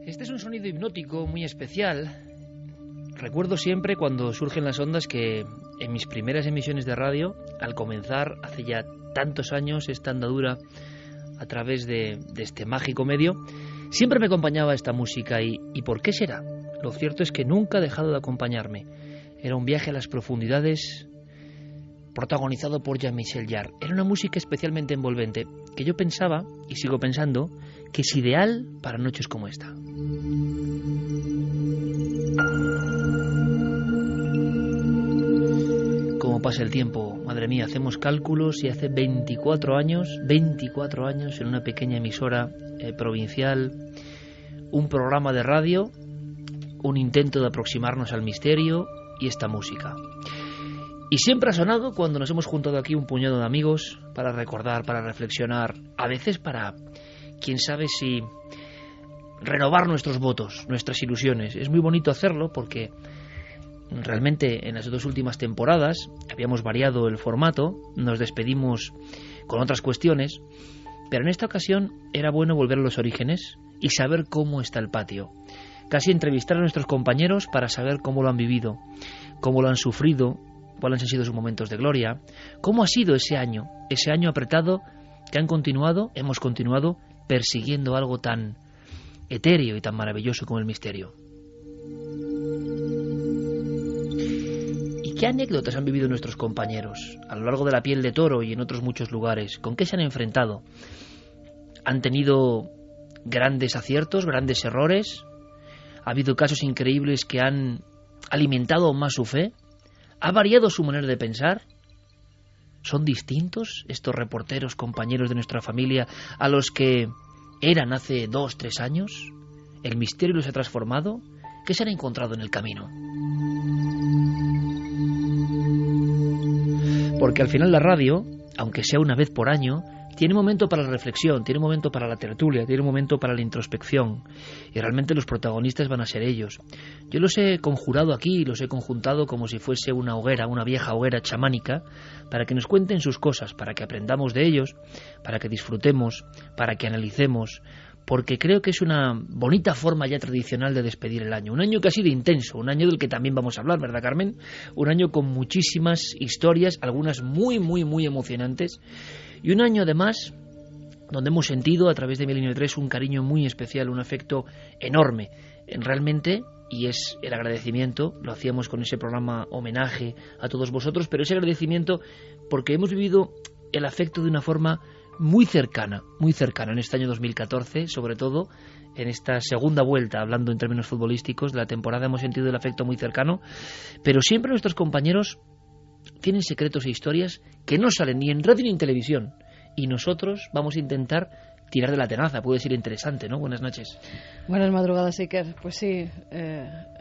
Este es un sonido hipnótico muy especial. Recuerdo siempre cuando surgen las ondas que en mis primeras emisiones de radio, al comenzar hace ya tantos años esta andadura a través de este mágico medio, siempre me acompañaba esta música. ¿Y por qué será? Lo cierto es que nunca ha dejado de acompañarme. Era un viaje a las profundidades protagonizado por Jean-Michel Jarre. Era una música especialmente envolvente que yo pensaba, y sigo pensando, que es ideal para noches como esta. Cómo pasa el tiempo, madre mía, hacemos cálculos y hace 24 años en una pequeña emisora provincial, un programa de radio, un intento de aproximarnos al misterio y esta música. Y siempre ha sonado cuando nos hemos juntado aquí un puñado de amigos para recordar, para reflexionar, a veces para, quién sabe si, renovar nuestros votos, nuestras ilusiones. Es muy bonito hacerlo porque realmente en las dos últimas temporadas habíamos variado el formato, nos despedimos con otras cuestiones, pero en esta ocasión era bueno volver a los orígenes y saber cómo está el patio. Casi entrevistar a nuestros compañeros para saber cómo lo han vivido, cómo lo han sufrido, cuáles han sido sus momentos de gloria, cómo ha sido ese año apretado que hemos continuado persiguiendo algo tan etéreo y tan maravilloso como el misterio. ¿Y qué anécdotas han vivido nuestros compañeros a lo largo de La Piel de Toro y en otros muchos lugares? ¿Con qué se han enfrentado? ¿Han tenido grandes aciertos, grandes errores? ¿Ha habido casos increíbles que han alimentado aún más su fe? ¿Ha variado su manera de pensar? ¿Son distintos estos reporteros, compañeros de nuestra familia, a los que eran hace 2, 3 años? ¿El misterio los ha transformado? ¿Qué se han encontrado en el camino? Porque al final la radio, aunque sea una vez por año, tiene momento para la reflexión, tiene momento para la tertulia, tiene momento para la introspección. Y realmente los protagonistas van a ser ellos. Yo los he conjurado aquí, los he conjuntado como si fuese una hoguera, una vieja hoguera chamánica, para que nos cuenten sus cosas, para que aprendamos de ellos, para que disfrutemos, para que analicemos, porque creo que es una bonita forma ya tradicional de despedir el año. Un año que ha sido intenso, un año del que también vamos a hablar, ¿verdad, Carmen? Un año con muchísimas historias, algunas muy, muy, muy emocionantes. Y un año, además, donde hemos sentido a través de Milenio 3 un cariño muy especial, un afecto enorme. Realmente, y es el agradecimiento, lo hacíamos con ese programa homenaje a todos vosotros, pero ese agradecimiento porque hemos vivido el afecto de una forma muy cercana en este año 2014, sobre todo en esta segunda vuelta, hablando en términos futbolísticos, de la temporada hemos sentido el afecto muy cercano, pero siempre nuestros compañeros tienen secretos e historias que no salen ni en radio ni en televisión, y nosotros vamos a intentar tirar de la tenaza. Puede ser interesante, ¿no? Buenas noches. Buenas madrugadas, Iker. Pues sí,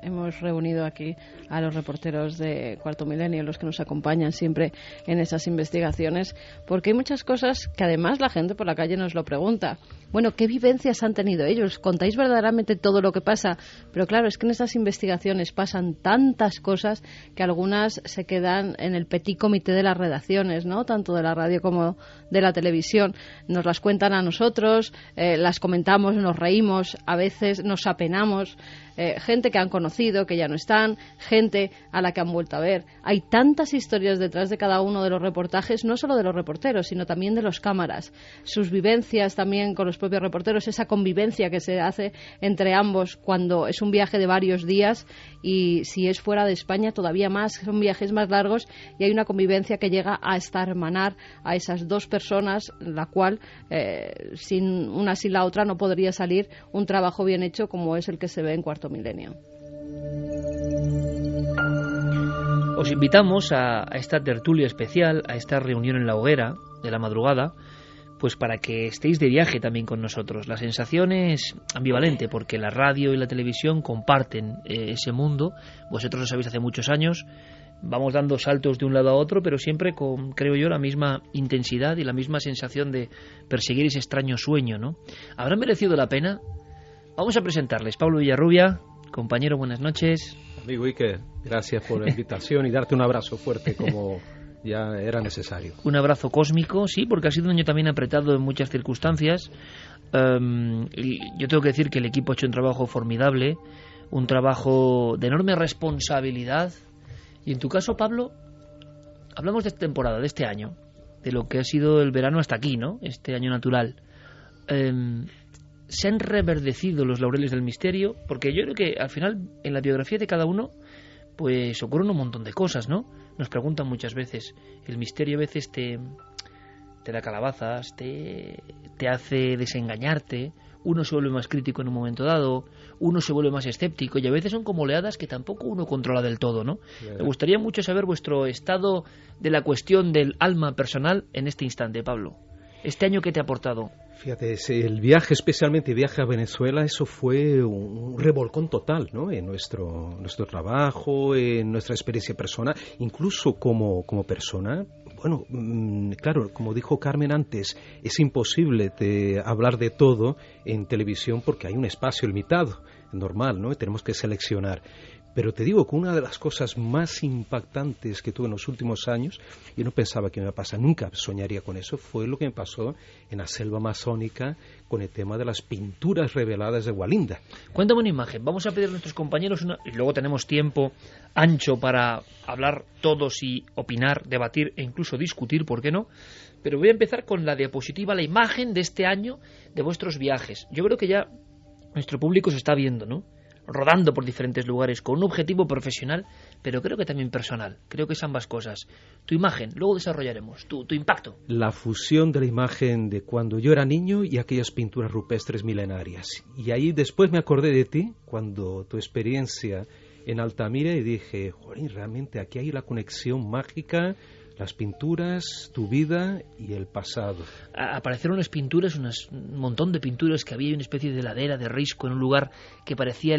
hemos reunido aquí a los reporteros de Cuarto Milenio, los que nos acompañan siempre en esas investigaciones, porque hay muchas cosas que además la gente por la calle nos lo pregunta. Bueno, ¿qué vivencias han tenido ellos? ¿Contáis verdaderamente todo lo que pasa? Pero claro, es que en esas investigaciones pasan tantas cosas que algunas se quedan en el petit comité de las redacciones, ¿no? Tanto de la radio como de la televisión. Nos las cuentan a nosotros, las comentamos, nos reímos, a veces nos apenamos. Gente que han conocido, que ya no están, gente a la que han vuelto a ver. Hay tantas historias detrás de cada uno de los reportajes, no solo de los reporteros, sino también de los cámaras. Sus vivencias también con los propios reporteros, esa convivencia que se hace entre ambos cuando es un viaje de varios días, y si es fuera de España todavía más, son viajes más largos, y hay una convivencia que llega a hermanar a esas dos personas, la cual sin una sin la otra no podría salir un trabajo bien hecho como es el que se ve en Cuarto Milenio. Os invitamos a esta tertulia especial, a esta reunión en la hoguera de la madrugada, pues para que estéis de viaje también con nosotros. La sensación es ambivalente porque la radio y la televisión comparten ese mundo. Vosotros lo sabéis hace muchos años. Vamos dando saltos de un lado a otro, pero siempre con, creo yo, la misma intensidad y la misma sensación de perseguir ese extraño sueño, ¿no? ¿Habrá merecido la pena? Vamos a presentarles. Pablo Villarrubia, compañero, buenas noches. Amigo Iker, gracias por la invitación y darte un abrazo fuerte como ya era necesario. Un abrazo cósmico, sí, porque ha sido un año también apretado en muchas circunstancias. Yo tengo que decir que el equipo ha hecho un trabajo formidable, un trabajo de enorme responsabilidad. Y en tu caso, Pablo, hablamos de esta temporada, de este año, de lo que ha sido el verano hasta aquí, ¿no? Este año natural. Se han reverdecido los laureles del misterio, porque yo creo que al final en la biografía de cada uno pues ocurren un montón de cosas, ¿no? Nos preguntan muchas veces, el misterio a veces te da calabazas, te hace desengañarte, uno se vuelve más crítico en un momento dado, uno se vuelve más escéptico, y a veces son como oleadas que tampoco uno controla del todo, ¿no? Me gustaría mucho saber vuestro estado de la cuestión del alma personal en este instante, Pablo. ¿Este año qué te ha aportado? Fíjate, el viaje, especialmente el viaje a Venezuela, eso fue un revolcón total, ¿no? En nuestro trabajo, en nuestra experiencia personal, incluso como persona. Bueno, claro, como dijo Carmen antes, es imposible hablar de todo en televisión porque hay un espacio limitado, normal, ¿no? Y tenemos que seleccionar. Pero te digo que una de las cosas más impactantes que tuve en los últimos años, yo no pensaba que me iba a pasar, nunca soñaría con eso, fue lo que me pasó en la selva amazónica con el tema de las pinturas reveladas de Hualinda. Cuéntame una imagen, vamos a pedir a nuestros compañeros y luego tenemos tiempo ancho para hablar todos y opinar, debatir e incluso discutir, ¿por qué no? Pero voy a empezar con la diapositiva, la imagen de este año de vuestros viajes. Yo creo que ya nuestro público se está viendo, ¿no? Rodando por diferentes lugares con un objetivo profesional, pero creo que también personal. Creo que es ambas cosas. Tu imagen, luego desarrollaremos. Tu impacto. La fusión de la imagen de cuando yo era niño y aquellas pinturas rupestres milenarias. Y ahí después me acordé de ti, cuando tu experiencia en Altamira, y dije, joder, realmente aquí hay la conexión mágica, las pinturas, tu vida y el pasado. Aparecieron unas pinturas, un montón de pinturas, que había una especie de ladera, de risco, en un lugar que parecía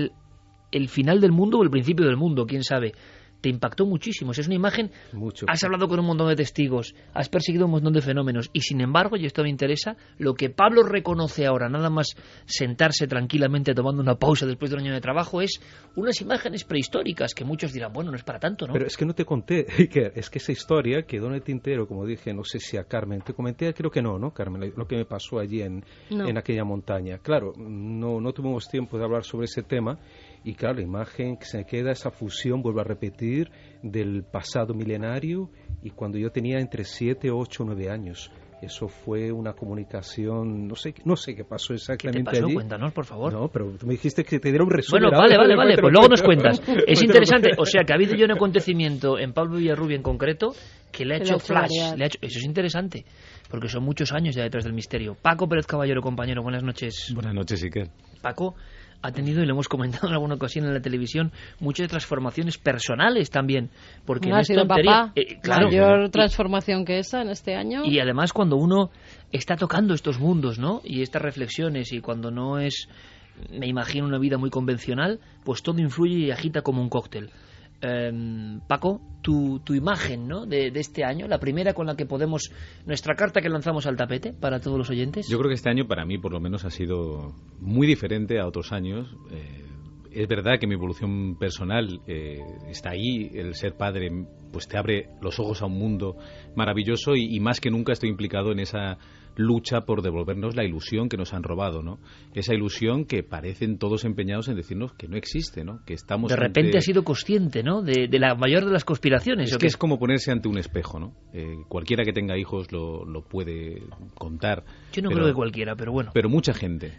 el final del mundo o el principio del mundo, quién sabe. Te impactó muchísimo. Es una imagen. Mucho. Has hablado con un montón de testigos, has perseguido un montón de fenómenos, y sin embargo, y esto me interesa, lo que Pablo reconoce ahora, nada más sentarse tranquilamente tomando una pausa después de un año de trabajo, es unas imágenes prehistóricas que muchos dirán, bueno, no es para tanto, ¿no? Pero es que no te conté, es que esa historia quedó en el tintero, como dije, no sé si a Carmen, te comenté, creo que no, Carmen, lo que me pasó allí en aquella montaña. Claro, no tuvimos tiempo de hablar sobre ese tema. Y claro, la imagen que se me queda, esa fusión, vuelvo a repetir, del pasado milenario y cuando yo tenía entre 7, 8, 9 años. Eso fue una comunicación, no sé qué pasó exactamente. ¿Qué te pasó? Allí. Cuéntanos, por favor. No, pero tú me dijiste que te diera un resumen. Bueno, vale, pues luego nos cuentas. Es interesante, o sea, que ha habido ya un acontecimiento en Pablo Villarrubia en concreto que le ha hecho flash. Eso es interesante, porque son muchos años ya detrás del misterio. Paco Pérez Caballero, compañero, buenas noches. Buenas noches, Iker. Paco ha tenido, y lo hemos comentado en alguna ocasión en la televisión, muchas transformaciones personales también, porque no ha sido papá, claro, mayor transformación que esa en este año. Y además cuando uno está tocando estos mundos, ¿no? Y estas reflexiones, y cuando no es, me imagino, una vida muy convencional, pues todo influye y agita como un cóctel. Paco, tu imagen, ¿no? de este año, la primera con la que podemos, nuestra carta que lanzamos al tapete para todos los oyentes. Yo creo que este año para mí por lo menos ha sido muy diferente a otros años. Es verdad que mi evolución personal está ahí, el ser padre pues te abre los ojos a un mundo maravilloso y más que nunca estoy implicado en esa lucha por devolvernos la ilusión que nos han robado, ¿no? Esa ilusión que parecen todos empeñados en decirnos que no existe, ¿no? Que estamos de repente has sido consciente, ¿no? De la mayor de las conspiraciones. Es que es como ponerse ante un espejo, ¿no? Cualquiera que tenga hijos lo puede contar. Yo no creo que cualquiera, pero bueno. Pero mucha gente.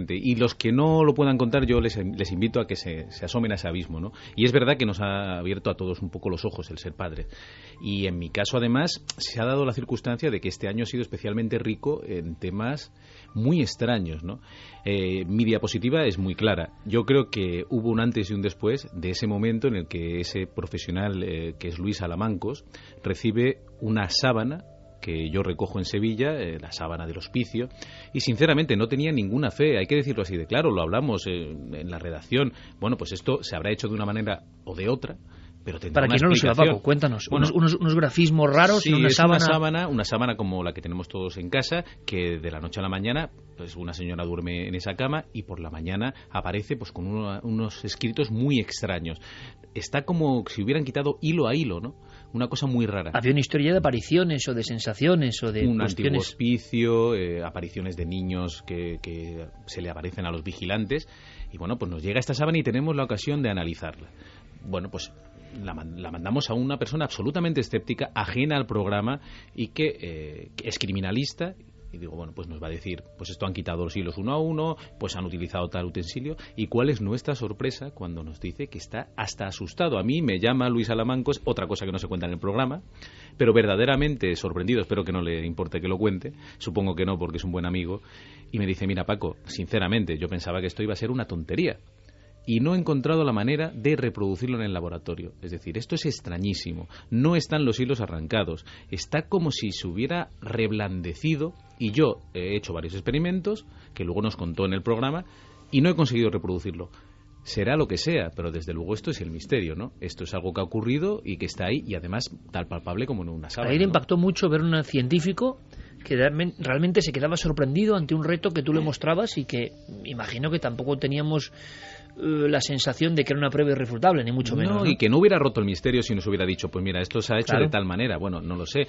Y los que no lo puedan contar, yo les invito a que se asomen a ese abismo, ¿no? Y es verdad que nos ha abierto a todos un poco los ojos el ser padre. Y en mi caso, además, se ha dado la circunstancia de que este año ha sido especialmente rico en temas muy extraños, ¿no? Mi diapositiva es muy clara. Yo creo que hubo un antes y un después de ese momento en el que ese profesional, que es Luis Alamancos, recibe una sábana que yo recojo en Sevilla, la sábana del hospicio, y sinceramente no tenía ninguna fe, hay que decirlo así de claro, lo hablamos en la redacción. Bueno, pues esto se habrá hecho de una manera o de otra, pero tendrá para una quien no lo sepa, explicación. Paco, cuéntanos. Bueno, unos grafismos raros sí, en una es sábana. una sábana como la que tenemos todos en casa, que de la noche a la mañana pues una señora duerme en esa cama y por la mañana aparece pues con unos escritos muy extraños. Está como si hubieran quitado hilo a hilo, ¿no? Una cosa muy rara. Había una historia de apariciones o de sensaciones o de Un antiguo cuestiones. hospicio, apariciones de niños que se le aparecen a los vigilantes. Y bueno, pues nos llega esta sábana y tenemos la ocasión de analizarla. Bueno, pues la mandamos a una persona absolutamente escéptica, ajena al programa y que es criminalista. Y digo, bueno, pues nos va a decir, pues esto han quitado los hilos uno a uno, pues han utilizado tal utensilio. ¿Y cuál es nuestra sorpresa cuando nos dice que está hasta asustado? A mí me llama Luis Alamancos, otra cosa que no se cuenta en el programa, pero verdaderamente sorprendido, espero que no le importe que lo cuente, supongo que no porque es un buen amigo, y me dice, mira Paco, sinceramente yo pensaba que esto iba a ser una tontería. Y no he encontrado la manera de reproducirlo en el laboratorio. Es decir, esto es extrañísimo. No están los hilos arrancados. Está como si se hubiera reblandecido. Y yo he hecho varios experimentos, que luego nos contó en el programa, y no he conseguido reproducirlo. Será lo que sea, pero desde luego esto es el misterio, ¿no? Esto es algo que ha ocurrido y que está ahí, y además tan palpable como en una sábana. A él ¿no? impactó mucho ver un científico que realmente se quedaba sorprendido ante un reto que tú le mostrabas y que imagino que tampoco teníamos la sensación de que era una prueba irrefutable, ni mucho menos. No, y que no hubiera roto el misterio si nos hubiera dicho, pues mira, esto se ha hecho Claro. de tal manera. Bueno, no lo sé.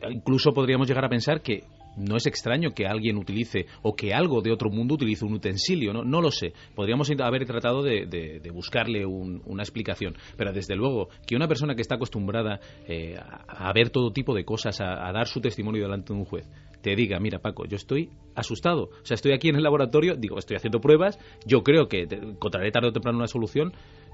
Incluso podríamos llegar a pensar que no es extraño que alguien utilice o que algo de otro mundo utilice un utensilio, ¿no? No lo sé. Podríamos haber tratado de buscarle una explicación. Pero desde luego que una persona que está acostumbrada a ver todo tipo de cosas, a dar su testimonio delante de un juez, te diga, mira Paco, yo estoy asustado. O sea, estoy aquí en el laboratorio, digo, estoy haciendo pruebas, yo creo que encontraré tarde o temprano una solución,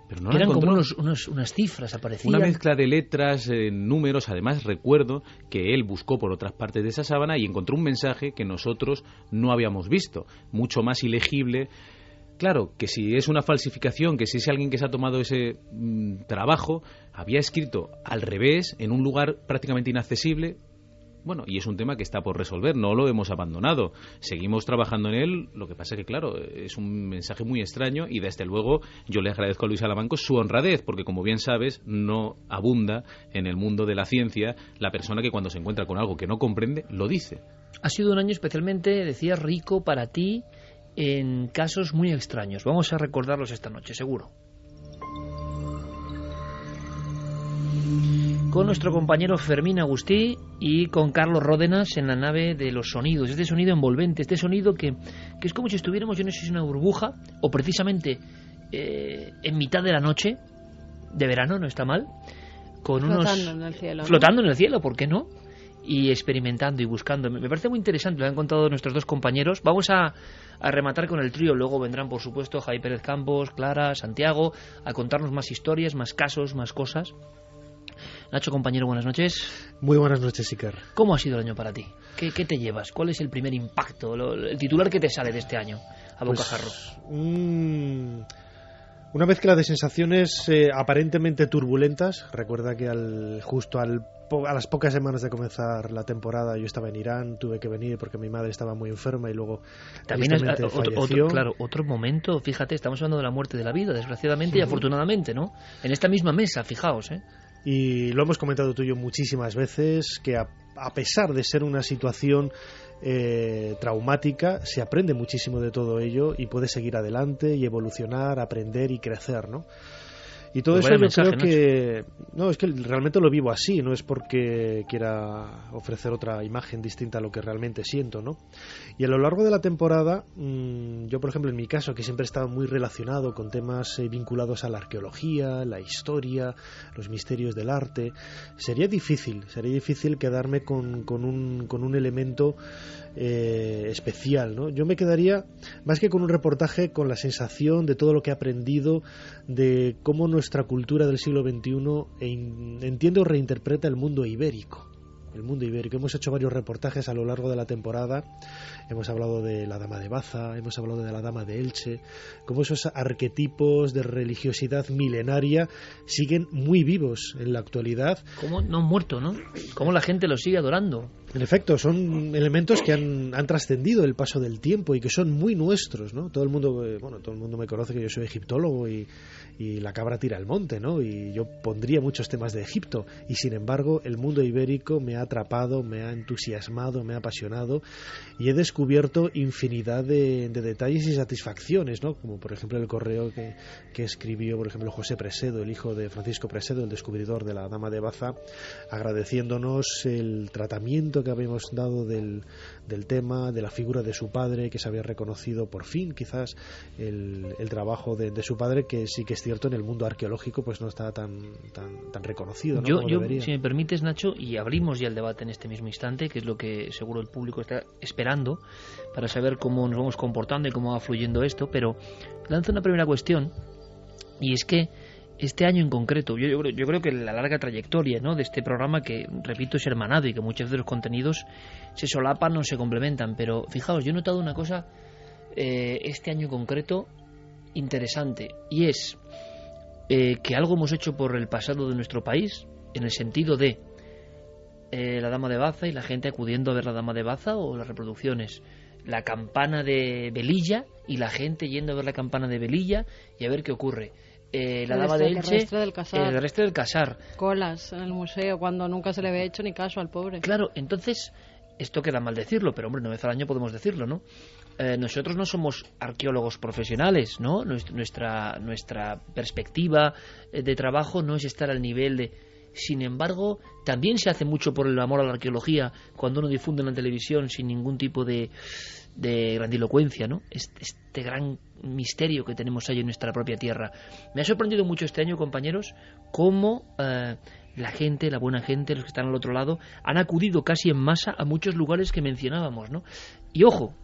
pero no la Eran encontró. como unas cifras, aparecían. Una mezcla de letras, números. Además recuerdo que él buscó por otras partes de esa sábana y encontró un mensaje que nosotros no habíamos visto, mucho más ilegible. Claro, que si es una falsificación, que si es alguien que se ha tomado ese trabajo, había escrito al revés, en un lugar prácticamente inaccesible. Bueno, y es un tema que está por resolver, no lo hemos abandonado, seguimos trabajando en él, lo que pasa es que, claro, es un mensaje muy extraño y desde luego yo le agradezco a Luis Alamancos su honradez, porque como bien sabes, no abunda en el mundo de la ciencia la persona que cuando se encuentra con algo que no comprende, lo dice. Ha sido un año especialmente, decías, rico para ti en casos muy extraños. Vamos a recordarlos esta noche, seguro. Con nuestro compañero Fermín Agustí y con Carlos Ródenas en la nave de los sonidos. Este sonido envolvente, este sonido que es como si estuviéramos, yo no sé si es una burbuja o precisamente en mitad de la noche, de verano, no está mal, con flotando en el cielo, ¿no? Flotando en el cielo, ¿por qué no? Y experimentando y buscando. Me parece muy interesante, lo han contado nuestros dos compañeros. Vamos a rematar con el trío, luego vendrán por supuesto Javi Pérez Campos, Clara, Santiago, a contarnos más historias, más casos, más cosas. Nacho, compañero, buenas noches. Muy buenas noches, Iker. ¿Cómo ha sido el año para ti? ¿Qué te llevas? ¿Cuál es el primer impacto, el titular que te sale de este año a bocajarro? Una mezcla de sensaciones aparentemente turbulentas. Recuerda que a las pocas semanas de comenzar la temporada yo estaba en Irán, tuve que venir porque mi madre estaba muy enferma y luego también es falleció. otro momento, fíjate, estamos hablando de la muerte de la vida, desgraciadamente y afortunadamente, ¿no? En esta misma mesa, fijaos, ¿eh? Y lo hemos comentado tú y yo muchísimas veces, que a pesar de ser una situación traumática, se aprende muchísimo de todo ello y puede seguir adelante y evolucionar, aprender y crecer, ¿no? Y todo pues eso yo mensaje, creo que... No, es que realmente lo vivo así, no es porque quiera ofrecer otra imagen distinta a lo que realmente siento, ¿no? Y a lo largo de la temporada, yo por ejemplo en mi caso, que siempre he estado muy relacionado con temas vinculados a la arqueología, la historia, los misterios del arte, sería difícil quedarme con un elemento especial, ¿no? Yo me quedaría, más que con un reportaje, con la sensación de todo lo que he aprendido, de cómo nuestra cultura del siglo XXI entiende o reinterpreta el mundo ibérico. Hemos hecho varios reportajes a lo largo de la temporada. Hemos hablado de la Dama de Baza, hemos hablado de la Dama de Elche, cómo esos arquetipos de religiosidad milenaria siguen muy vivos en la actualidad. Cómo no han muerto, ¿no? Cómo la gente los sigue adorando. En efecto, son elementos que han trascendido el paso del tiempo y que son muy nuestros, ¿no? Todo el mundo me conoce que yo soy egiptólogo y la cabra tira al monte, ¿no? Y yo pondría muchos temas de Egipto y sin embargo el mundo ibérico me ha atrapado, me ha entusiasmado, me ha apasionado y he descubierto infinidad de detalles y satisfacciones, ¿no? Como por ejemplo el correo que escribió, por ejemplo, José Presedo, el hijo de Francisco Presedo, el descubridor de la Dama de Baza, agradeciéndonos el tratamiento que habíamos dado del tema, de la figura de su padre, que se había reconocido por fin quizás el trabajo de su padre, que sí que es cierto, en el mundo arqueológico pues no está tan reconocido, ¿no? Como debería. Si me permites, Nacho, y abrimos ya el debate en este mismo instante, que es lo que seguro el público está esperando para saber cómo nos vamos comportando y cómo va fluyendo esto, pero lanzo una primera cuestión, y es que este año en concreto, yo creo que la larga trayectoria, ¿no?, de este programa, que repito es hermanado y que muchos de los contenidos se solapan o se complementan, pero fijaos, yo he notado una cosa este año en concreto interesante, y es que algo hemos hecho por el pasado de nuestro país, en el sentido de la Dama de Baza y la gente acudiendo a ver la Dama de Baza o las reproducciones, la campana de Velilla y la gente yendo a ver la campana de Velilla y a ver qué ocurre. La Dama de Elche, el resto del Casar. Colas en el museo cuando nunca se le había hecho ni caso al pobre. Claro, entonces, esto queda mal decirlo, pero hombre, una vez al año podemos decirlo, ¿no? Nosotros no somos arqueólogos profesionales, ¿no? Nuestra perspectiva de trabajo no es estar al nivel de... Sin embargo, también se hace mucho por el amor a la arqueología cuando uno difunde en la televisión sin ningún tipo de grandilocuencia, ¿no? Este gran misterio que tenemos ahí en nuestra propia tierra. Me ha sorprendido mucho este año, compañeros, cómo la gente, la buena gente, los que están al otro lado, han acudido casi en masa a muchos lugares que mencionábamos, ¿no? Y ojo,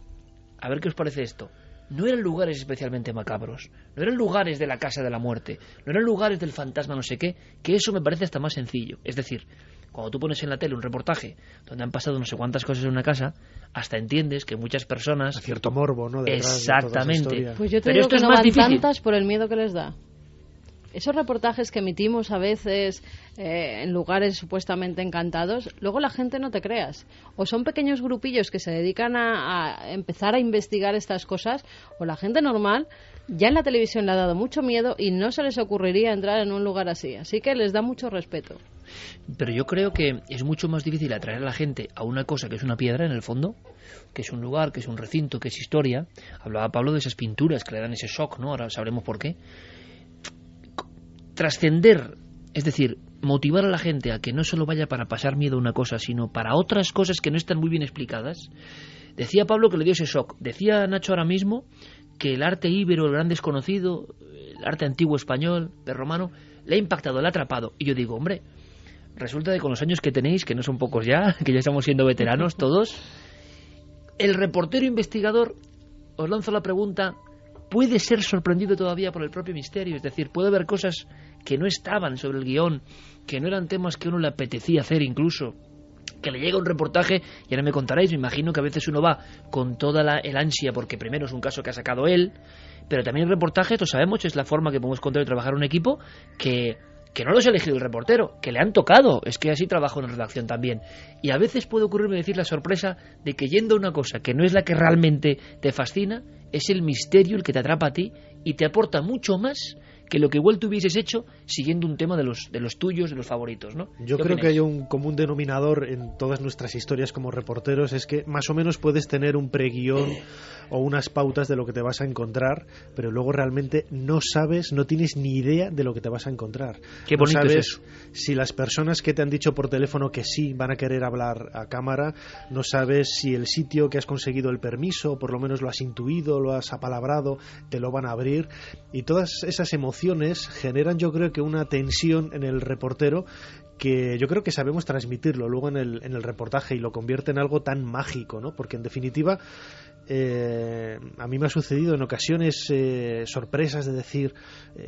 a ver qué os parece esto. No eran lugares especialmente macabros, no eran lugares de la casa de la muerte, no eran lugares del fantasma no sé qué, que eso me parece hasta más sencillo. Es decir, cuando tú pones en la tele un reportaje donde han pasado no sé cuántas cosas en una casa, hasta entiendes que muchas personas... A cierto morbo, ¿no? Exactamente. Pues yo te digo que no van tantas por el miedo que les da. Esos reportajes que emitimos a veces en lugares supuestamente encantados, luego la gente no te creas. O son pequeños grupillos que se dedican a empezar a investigar estas cosas, o la gente normal ya en la televisión le ha dado mucho miedo y no se les ocurriría entrar en un lugar así. Así que les da mucho respeto. Pero yo creo que es mucho más difícil atraer a la gente a una cosa que es una piedra en el fondo, que es un lugar, que es un recinto, que es historia. Hablaba Pablo de esas pinturas que le dan ese shock, ¿no? Ahora sabremos por qué. Trascender, es decir, motivar a la gente a que no solo vaya para pasar miedo a una cosa, sino para otras cosas que no están muy bien explicadas. Decía Pablo que le dio ese shock. Decía Nacho ahora mismo que el arte íbero, el gran desconocido, el arte antiguo español, prerromano, le ha impactado, le ha atrapado. Y yo digo, hombre, resulta que con los años que tenéis, que no son pocos ya, que ya estamos siendo veteranos todos, el reportero investigador, os lanzo la pregunta, puede ser sorprendido todavía por el propio misterio, es decir, puede haber cosas que no estaban sobre el guión, que no eran temas que a uno le apetecía hacer incluso, que le llega un reportaje, y ahora me contaréis, me imagino que a veces uno va con toda el ansia, porque primero es un caso que ha sacado él, pero también el reportaje, todos sabemos, es la forma que podemos contar y trabajar un equipo que no los ha elegido el reportero, que le han tocado, es que así trabajo en la redacción también. Y a veces puede ocurrirme decir la sorpresa de que yendo a una cosa que no es la que realmente te fascina, es el misterio el que te atrapa a ti y te aporta mucho más que lo que igual tú hubieses hecho siguiendo un tema de los tuyos, de los favoritos, ¿no? Yo creo que hay un común denominador en todas nuestras historias como reporteros, es que más o menos puedes tener un preguión o unas pautas de lo que te vas a encontrar, pero luego realmente no sabes, no tienes ni idea de lo que te vas a encontrar. Qué bonito no sabes es eso. Si las personas que te han dicho por teléfono que sí van a querer hablar a cámara, no sabes si el sitio que has conseguido el permiso, por lo menos lo has intuido, lo has apalabrado, te lo van a abrir, y todas esas emociones generan, yo creo que una tensión en el reportero que yo creo que sabemos transmitirlo luego en el reportaje y lo convierte en algo tan mágico, ¿no? Porque en definitiva a mí me ha sucedido en ocasiones sorpresas de decir,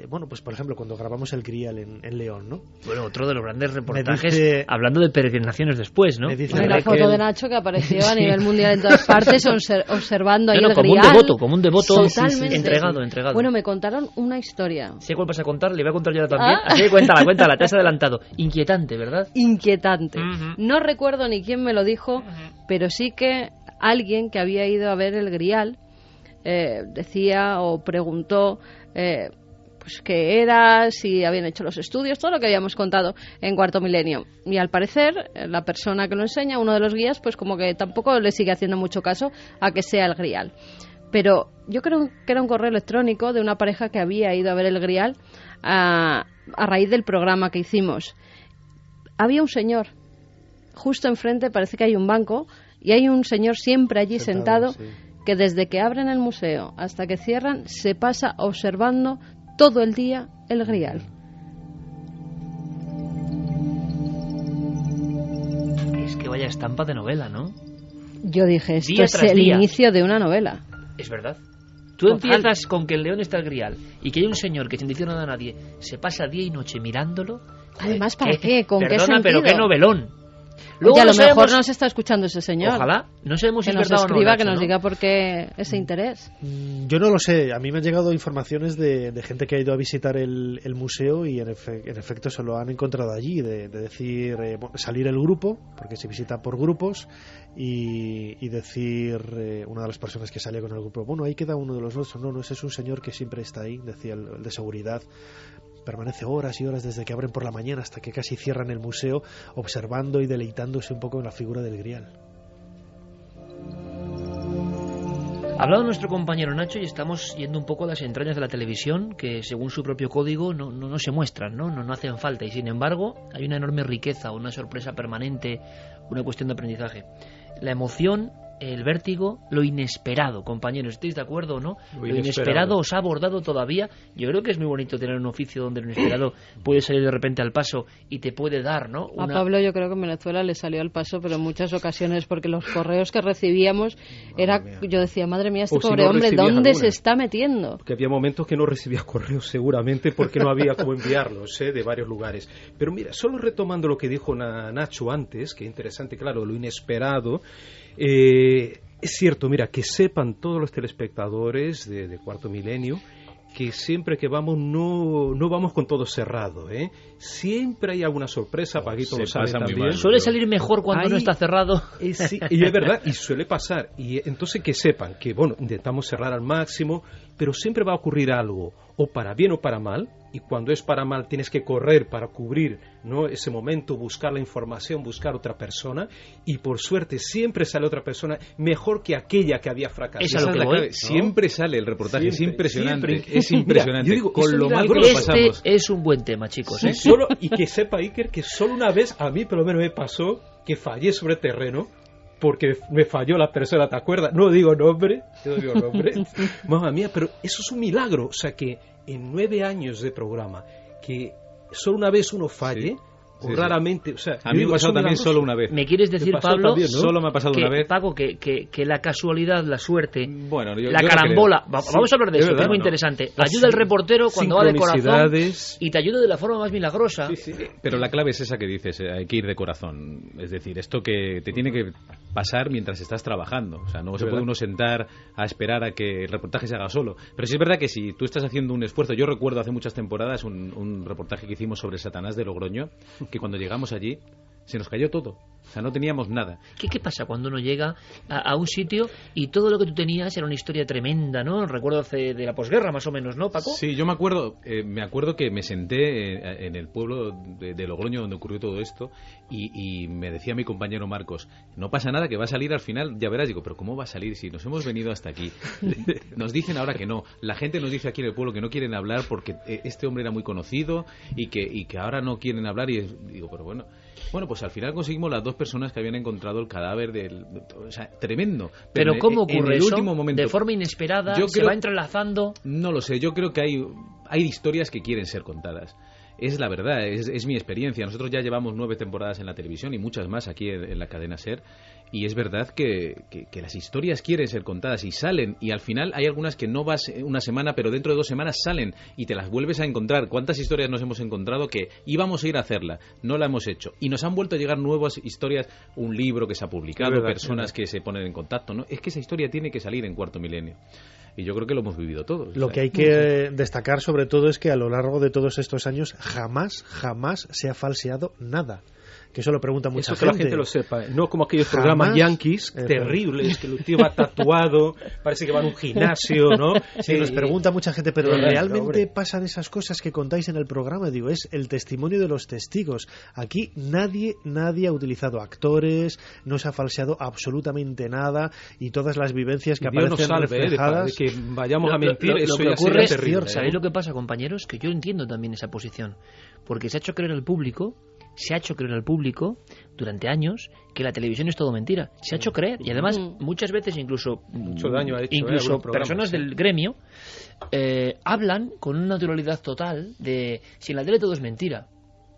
bueno, pues por ejemplo cuando grabamos el Grial en León, ¿no? Bueno, otro de los grandes reportajes, hablando de peregrinaciones después, ¿no? La foto de Nacho que apareció a nivel mundial en todas partes observando ahí el como Grial. Como un devoto Totalmente. entregado. Bueno, me contaron una historia. ¿Sé cuál vas a contar? Le voy a contar yo ahora también. Así que cuéntala, te has adelantado. Inquietante, ¿verdad? Inquietante. No recuerdo ni quién me lo dijo, pero sí que alguien que había ido a ver el Grial decía o preguntó pues qué era, si habían hecho los estudios, todo lo que habíamos contado en Cuarto Milenio. Y al parecer, la persona que lo enseña, uno de los guías, pues como que tampoco le sigue haciendo mucho caso a que sea el Grial. Pero yo creo que era un correo electrónico de una pareja que había ido a ver el Grial a raíz del programa que hicimos. Había un señor, justo enfrente parece que hay un banco, y hay un señor siempre allí sentado sí, que desde que abren el museo hasta que cierran se pasa observando todo el día el Grial. Es que vaya estampa de novela, ¿no? Yo dije, esto es el inicio de una novela. Es verdad. Tú empiezas con que el león está el Grial y que hay un señor que sin decir nada a nadie se pasa día y noche mirándolo. Además, ¿para qué? ¿Con qué sentido? Pero qué novelón. Luego a lo mejor nos está escuchando ese señor. Ojalá. No sabemos si que nos escriba, que nos diga por qué ese interés. Yo no lo sé. A mí me han llegado informaciones de gente que ha ido a visitar el museo y en efecto se lo han encontrado allí. De decir, salir el grupo, porque se visita por grupos, y decir una de las personas que salía con el grupo, bueno, ahí queda uno de los nuestros. No, ese es un señor que siempre está ahí, decía el de seguridad. Permanece horas y horas desde que abren por la mañana hasta que casi cierran el museo, observando y deleitándose un poco en la figura del Grial. Ha hablado nuestro compañero Nacho y estamos yendo un poco a las entrañas de la televisión, que según su propio código no se muestran, no hacen falta, y sin embargo hay una enorme riqueza, una sorpresa permanente, una cuestión de aprendizaje. La emoción, el vértigo, lo inesperado, compañeros, ¿estáis de acuerdo o no? Lo inesperado os ha abordado todavía. Yo creo que es muy bonito tener un oficio donde lo inesperado puede salir de repente al paso y te puede dar, ¿no? A Pablo yo creo que en Venezuela le salió al paso, pero en muchas ocasiones, porque los correos que recibíamos yo decía, madre mía, este pobre hombre, ¿dónde se está metiendo? Porque había momentos que no recibía correos seguramente porque no había cómo enviarlos de varios lugares. Pero mira, solo retomando lo que dijo Nacho antes, que interesante, claro, lo inesperado. Es cierto, mira, que sepan todos los telespectadores de Cuarto Milenio que siempre que vamos no vamos con todo cerrado, ¿eh? Siempre hay alguna sorpresa, Paquito lo sabe también. Suele salir mejor cuando no está cerrado. Sí, y es verdad, y suele pasar. Y entonces que sepan que, bueno, intentamos cerrar al máximo, pero siempre va a ocurrir algo, o para bien o para mal, y cuando es para mal tienes que correr para cubrir, ¿no?, ese momento, buscar la información, buscar otra persona, y por suerte siempre sale otra persona mejor que aquella que había fracasado. Esa es la clave, ¿no? Siempre sale el reportaje, es impresionante. Es impresionante. Mira, yo digo, con lo mal que lo pasamos. Es un buen tema, chicos, ¿eh? Y que sepa Iker que solo una vez, a mí por lo menos me pasó, que fallé sobre terreno, porque me falló la persona, ¿te acuerdas? No digo nombre. Mamma mía, pero eso es un milagro. O sea, que en 9 años de programa, que solo una vez uno falle, o raramente... O sea, a mí me ha pasado también solo una vez. ¿Me quieres decir, Pablo? También, ¿no? Solo me ha pasado una vez. Paco, que la casualidad, la suerte, bueno, la carambola... Vamos a hablar de eso, que es muy interesante. Ayuda al reportero cuando va de corazón y te ayuda de la forma más milagrosa. Sí. Pero la clave es esa que dices, hay que ir de corazón. Es decir, esto que te tiene que pasar mientras estás trabajando. O sea, no se puede uno sentar a esperar a que el reportaje se haga solo. Pero sí es verdad que si tú estás haciendo un esfuerzo... Yo recuerdo hace muchas temporadas un reportaje que hicimos sobre Satanás de Logroño, que cuando llegamos allí se nos cayó todo. O sea, no teníamos nada. ¿Qué pasa cuando uno llega a un sitio y todo lo que tú tenías era una historia tremenda, ¿no? Recuerdo de la posguerra, más o menos, ¿no, Paco? Sí, yo me acuerdo que me senté en el pueblo de Logroño donde ocurrió todo esto y me decía mi compañero Marcos, no pasa nada, que va a salir al final, ya verás. Digo, pero ¿cómo va a salir si nos hemos venido hasta aquí? Nos dicen ahora que no. La gente nos dice aquí en el pueblo que no quieren hablar porque este hombre era muy conocido y que ahora no quieren hablar. Y digo, pero bueno, pues al final conseguimos las 2 personas que habían encontrado el cadáver o sea, tremendo. Pero ¿cómo ocurre en el eso? Último momento, de forma inesperada, se va entrelazando. No lo sé, yo creo que hay historias que quieren ser contadas. es la verdad, es mi experiencia. Nosotros ya llevamos 9 temporadas en la televisión y muchas más aquí en la cadena SER, y es verdad que las historias quieren ser contadas y salen, y al final hay algunas que no vas una semana, pero dentro de 2 semanas salen y te las vuelves a encontrar. ¿Cuántas historias nos hemos encontrado que íbamos a ir a hacerla, no la hemos hecho, y nos han vuelto a llegar nuevas historias, un libro que se ha publicado, personas que se ponen en contacto, ¿no? Es que esa historia tiene que salir en Cuarto Milenio. Y yo creo que lo hemos vivido todos. Lo que hay que destacar sobre todo es que a lo largo de todos estos años jamás se ha falseado nada. Que eso lo pregunta mucha gente. Eso que la gente lo sepa, no como aquellos programas yankees terribles, que el tío va tatuado, parece que va a un gimnasio, ¿no? Sí, nos pregunta mucha gente, pero ¿realmente pasan esas cosas que contáis en el programa? Digo, es el testimonio de los testigos. Aquí nadie ha utilizado actores, no se ha falseado absolutamente nada, y todas las vivencias que Dios aparecen nos salve, reflejadas... de que vayamos a mentir, eso lo que ya ocurre, sería terrible. ¿sabéis lo que pasa, compañeros? Que yo entiendo también esa posición, porque se ha hecho creer al público durante años que la televisión es todo mentira. Se ha hecho creer, y además muchas veces incluso mucho daño ha hecho, incluso personas del gremio hablan con una naturalidad total de si en la tele todo es mentira.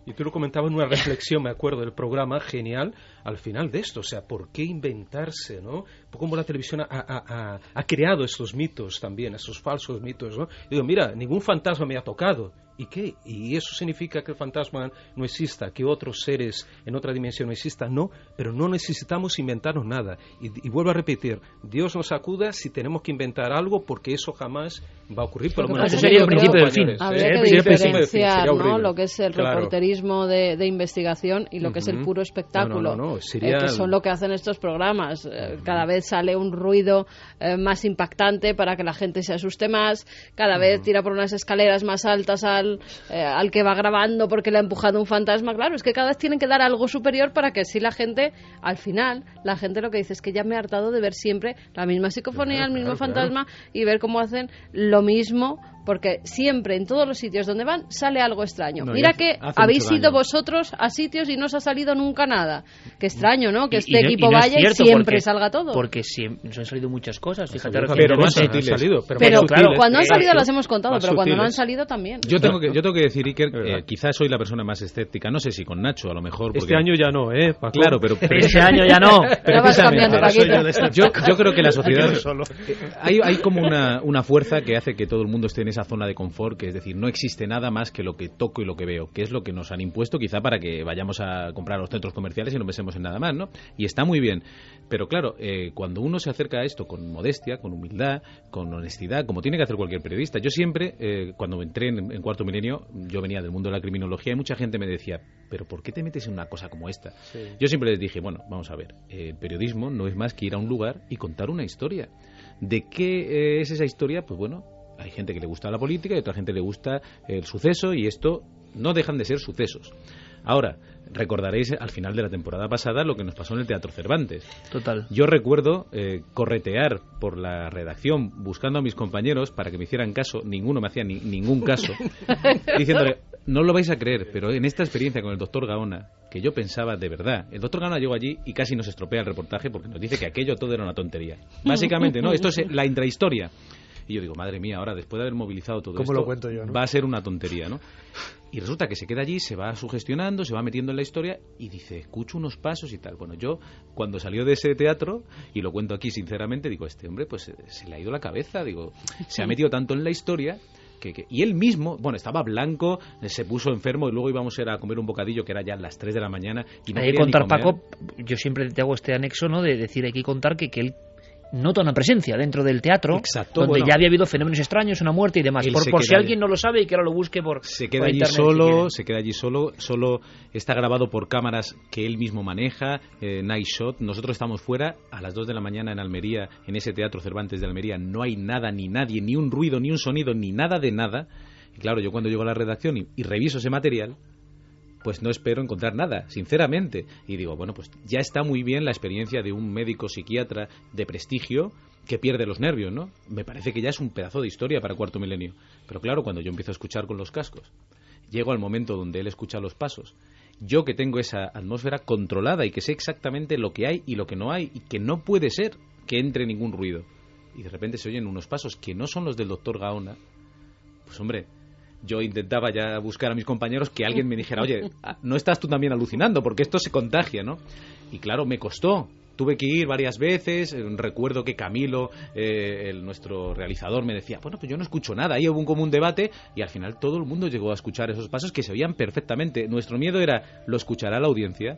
Y tú lo comentabas en una reflexión, me acuerdo, del programa, genial, al final de esto. O sea, ¿por qué inventarse, no? Cómo la televisión ha creado estos mitos también, esos falsos mitos, ¿no? Digo, mira, ningún fantasma me ha tocado. ¿Y qué? ¿Y eso significa que el fantasma no exista, que otros seres en otra dimensión no existan? No, pero no necesitamos inventarnos nada. Y vuelvo a repetir, Dios nos acuda si tenemos que inventar algo, porque eso jamás va a ocurrir. Por lo menos eso sería el principio del fin. Habría que diferenciar, ¿no?, lo que es el reporterismo de investigación y lo que es el puro espectáculo, que son lo que hacen estos programas. Cada vez sale un ruido más impactante para que la gente se asuste más, cada vez tira por unas escaleras más altas al que va grabando porque le ha empujado un fantasma. Claro, es que cada vez tienen que dar algo superior para que si la gente, al final, la gente lo que dice es que ya me he hartado de ver siempre la misma psicofonía, el mismo fantasma, y ver cómo hacen lo mismo, porque siempre en todos los sitios donde van sale algo extraño. Mira que habéis ido vosotros a sitios y no os ha salido nunca nada. Qué extraño, ¿no? Que este equipo vaya y siempre salga todo. Porque nos han salido muchas cosas, fíjate. Pero no han salido. Pero claro, cuando han salido las hemos contado, pero cuando no han salido también. Yo tengo que decir, Iker, quizás soy la persona más escéptica, no sé si con Nacho a lo mejor. Porque... Este año ya no, Paco. Claro, pero este año ya no. Pero vas cambiando, Paquito. Yo creo que la sociedad hay como una fuerza que hace que todo el mundo esté en esa zona de confort, que es decir, no existe nada más que lo que toco y lo que veo, que es lo que nos han impuesto quizá para que vayamos a comprar a los centros comerciales y no pensemos en nada más, ¿no? Y está muy bien, pero claro, cuando uno se acerca a esto con modestia, con humildad, con honestidad, como tiene que hacer cualquier periodista. Yo siempre, cuando entré en Cuarto Milenio, yo venía del mundo de la criminología y mucha gente me decía, pero ¿por qué te metes en una cosa como esta? Sí. Yo siempre les dije, bueno, vamos a ver, el periodismo no es más que ir a un lugar y contar una historia. ¿De qué es esa historia? Pues bueno, hay gente que le gusta la política y otra gente le gusta el suceso, y esto no dejan de ser sucesos. Ahora, recordaréis al final de la temporada pasada lo que nos pasó en el Teatro Cervantes. Total. Yo recuerdo corretear por la redacción buscando a mis compañeros para que me hicieran caso. Ninguno me hacía ningún caso. Diciéndole, no lo vais a creer, pero en esta experiencia con el doctor Gaona, que yo pensaba de verdad, el doctor Gaona llegó allí y casi nos estropea el reportaje porque nos dice que aquello todo era una tontería. Básicamente, ¿no? Esto es la intrahistoria. Y yo digo, madre mía, ahora después de haber movilizado todo esto, lo cuento yo, ¿no? Va a ser una tontería, ¿no? Y resulta que se queda allí, se va sugestionando, se va metiendo en la historia y dice, escucho unos pasos y tal. Bueno, yo cuando salió de ese teatro, y lo cuento aquí sinceramente, digo, este hombre pues se le ha ido la cabeza, digo, se ha metido tanto en la historia y él mismo, bueno, estaba blanco, se puso enfermo y luego íbamos a ir a comer un bocadillo que era ya a las 3 de la mañana y no hay que quería contar, ni comer. Paco, yo siempre te hago este anexo, ¿no?, de decir, hay que contar que él nota una presencia dentro del teatro. Exacto, donde ya había habido fenómenos extraños, una muerte y demás. Por si alguien no lo sabe y que ahora lo busque se queda allí solo, solo está grabado por cámaras que él mismo maneja, night shot. Nosotros estamos fuera a las 2 de la mañana en Almería, en ese Teatro Cervantes de Almería, no hay nada ni nadie, ni un ruido, ni un sonido, ni nada de nada. Y claro, yo cuando llego a la redacción y reviso ese material, pues no espero encontrar nada, sinceramente. Y digo, bueno, pues ya está muy bien la experiencia de un médico psiquiatra de prestigio que pierde los nervios, ¿no? Me parece que ya es un pedazo de historia para Cuarto Milenio. Pero claro, cuando yo empiezo a escuchar con los cascos, llego al momento donde él escucha los pasos, yo que tengo esa atmósfera controlada y que sé exactamente lo que hay y lo que no hay, y que no puede ser que entre ningún ruido, y de repente se oyen unos pasos que no son los del doctor Gaona, pues hombre, yo intentaba ya buscar a mis compañeros que alguien me dijera, oye, no estás tú también alucinando, porque esto se contagia, ¿no? Y claro, me costó. Tuve que ir varias veces. Recuerdo que Camilo, nuestro realizador, me decía, bueno, pues yo no escucho nada. Ahí hubo como un debate y al final todo el mundo llegó a escuchar esos pasos que se oían perfectamente. Nuestro miedo era, ¿lo escuchará la audiencia?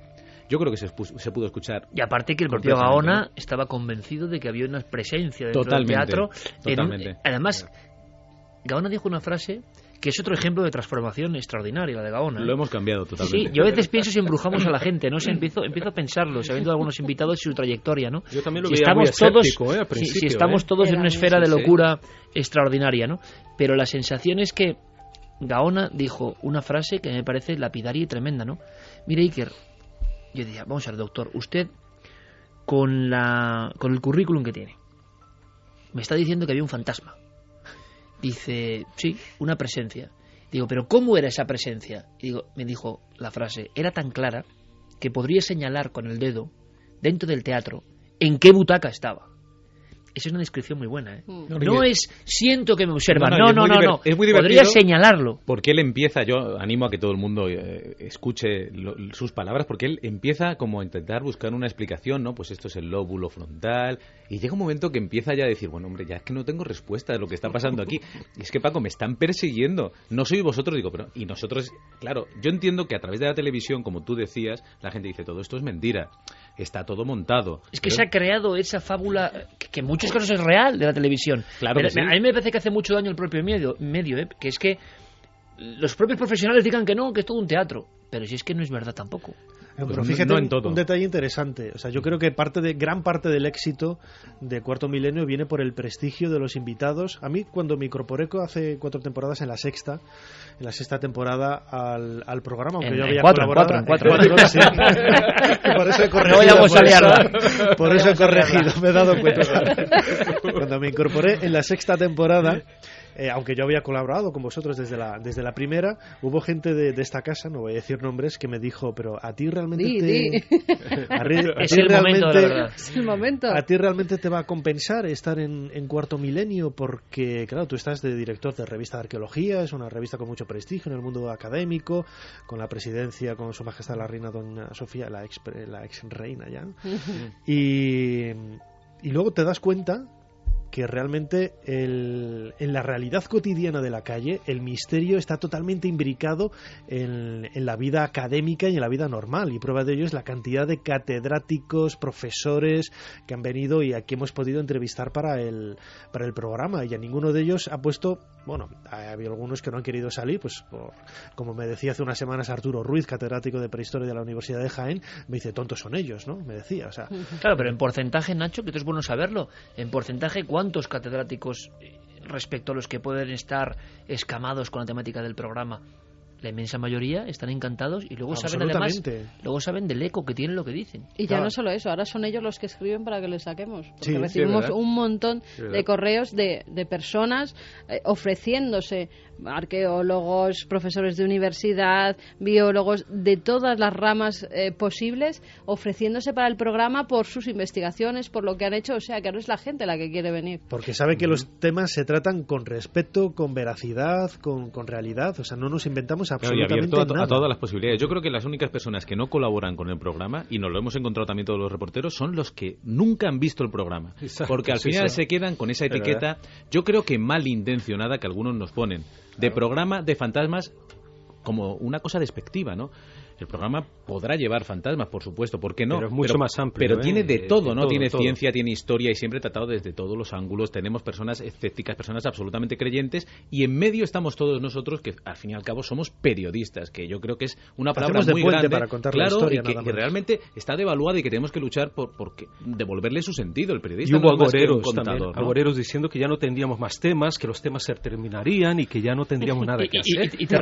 Yo creo que se pudo escuchar. Y aparte que el propio Gaona estaba convencido de que había una presencia dentro del teatro. Totalmente. Además, Gaona dijo una frase que es otro ejemplo de transformación extraordinaria, la de Gaona. Lo hemos cambiado totalmente. Sí, yo a veces pienso si embrujamos a la gente, ¿no? Empiezo a pensarlo, sabiendo de algunos invitados y su trayectoria, ¿no? Yo también lo veía muy escéptico, al principio, si estamos todos en una esfera de locura extraordinaria, ¿no? Pero la sensación es que Gaona dijo una frase que me parece lapidaria y tremenda, ¿no? Mire, Iker, yo decía, vamos a ver, doctor, usted con el currículum que tiene, me está diciendo que había un fantasma. Dice, sí, una presencia. Digo, ¿pero cómo era esa presencia? Y me dijo la frase, era tan clara que podría señalar con el dedo, dentro del teatro, en qué butaca estaba. Esa es una descripción muy buena, ¿eh? No es, siento que me observan. No. Es muy podría señalarlo. Porque él empieza, yo animo a que todo el mundo escuche sus palabras, porque él empieza como a intentar buscar una explicación, ¿no? Pues esto es el lóbulo frontal, y llega un momento que empieza ya a decir, bueno, hombre, ya es que no tengo respuesta de lo que está pasando aquí. Y es que, Paco, me están persiguiendo. No sois vosotros, digo, pero... Y nosotros, claro, yo entiendo que a través de la televisión, como tú decías, la gente dice, todo esto es mentira. Está todo montado. Es que se ha creado esa fábula que en muchos casos es real de la televisión. Claro. Pero Que sí. A mí me parece que hace mucho daño el propio medio, que es que los propios profesionales digan que no, que es todo un teatro. Pero si es que no es verdad tampoco. Pero fíjate, no en todo. Un detalle interesante. O sea, yo creo que gran parte del éxito de Cuarto Milenio viene por el prestigio de los invitados. A mí, cuando me incorporé hace 4 temporadas en la sexta temporada al programa, aunque yo había colaborado... En cuatro. Sí. Por eso he corregido. No vayamos a liarla. Por eso he corregido, me he dado cuenta. Cuando me incorporé en la sexta temporada... aunque yo había colaborado con vosotros desde la primera, hubo gente de esta casa, no voy a decir nombres, que me dijo, pero a ti realmente Es el momento, la verdad. Es el momento. ¿A ti realmente te va a compensar estar en Cuarto Milenio? Porque, claro, tú estás de director de revista de arqueología, es una revista con mucho prestigio en el mundo académico, con la presidencia, con Su Majestad la Reina Doña Sofía, la ex reina ya. Y luego te das cuenta que realmente en la realidad cotidiana de la calle el misterio está totalmente imbricado en la vida académica y en la vida normal, y prueba de ello es la cantidad de catedráticos, profesores que han venido y a que hemos podido entrevistar para el programa, y a ninguno de ellos ha puesto, bueno, ha habido algunos que no han querido salir, pues como me decía hace unas semanas Arturo Ruiz, catedrático de prehistoria de la Universidad de Jaén, me dice, tontos son ellos, ¿no? Me decía, o sea... Claro, pero en porcentaje, Nacho, que esto es bueno saberlo, en porcentaje, ¿cuántos catedráticos respecto a los que pueden estar escamados con la temática del programa? La inmensa mayoría están encantados y luego saben, además, del eco que tiene lo que dicen. Y ya no solo eso, ahora son ellos los que escriben para que les saquemos. Porque Sí, recibimos un montón de correos de personas ofreciéndose, arqueólogos, profesores de universidad, biólogos, de todas las ramas posibles, ofreciéndose para el programa por sus investigaciones, por lo que han hecho. O sea, que no es la gente la que quiere venir. Porque sabe que los temas se tratan con respeto, con veracidad, con realidad. O sea, no nos inventamos absolutamente abierto nada. a todas las posibilidades. Yo creo que las únicas personas que no colaboran con el programa, y nos lo hemos encontrado también todos los reporteros, son los que nunca han visto el programa. Exacto, porque al final se quedan con esa etiqueta, yo creo que malintencionada, que algunos nos ponen, de programa de fantasmas, como una cosa despectiva, ¿no? El programa podrá llevar fantasmas, por supuesto, ¿por qué no? Pero es mucho más amplio. Pero tiene de todo, ¿no? todo, tiene todo. ciencia, tiene historia, y siempre tratado desde todos los ángulos. Tenemos personas escépticas, personas absolutamente creyentes, y en medio estamos todos nosotros, que al fin y al cabo somos periodistas, que yo creo que es una palabra Hacemos de muy puente grande, para contar la claro, historia, y que nada más. realmente está devaluada y que tenemos que luchar por devolverle su sentido. El periodista Y hubo no es más que un agoreros contador, también, ¿no? agoreros diciendo que ya no tendríamos más temas, que los temas se terminarían y que ya no tendríamos nada que hacer. Y te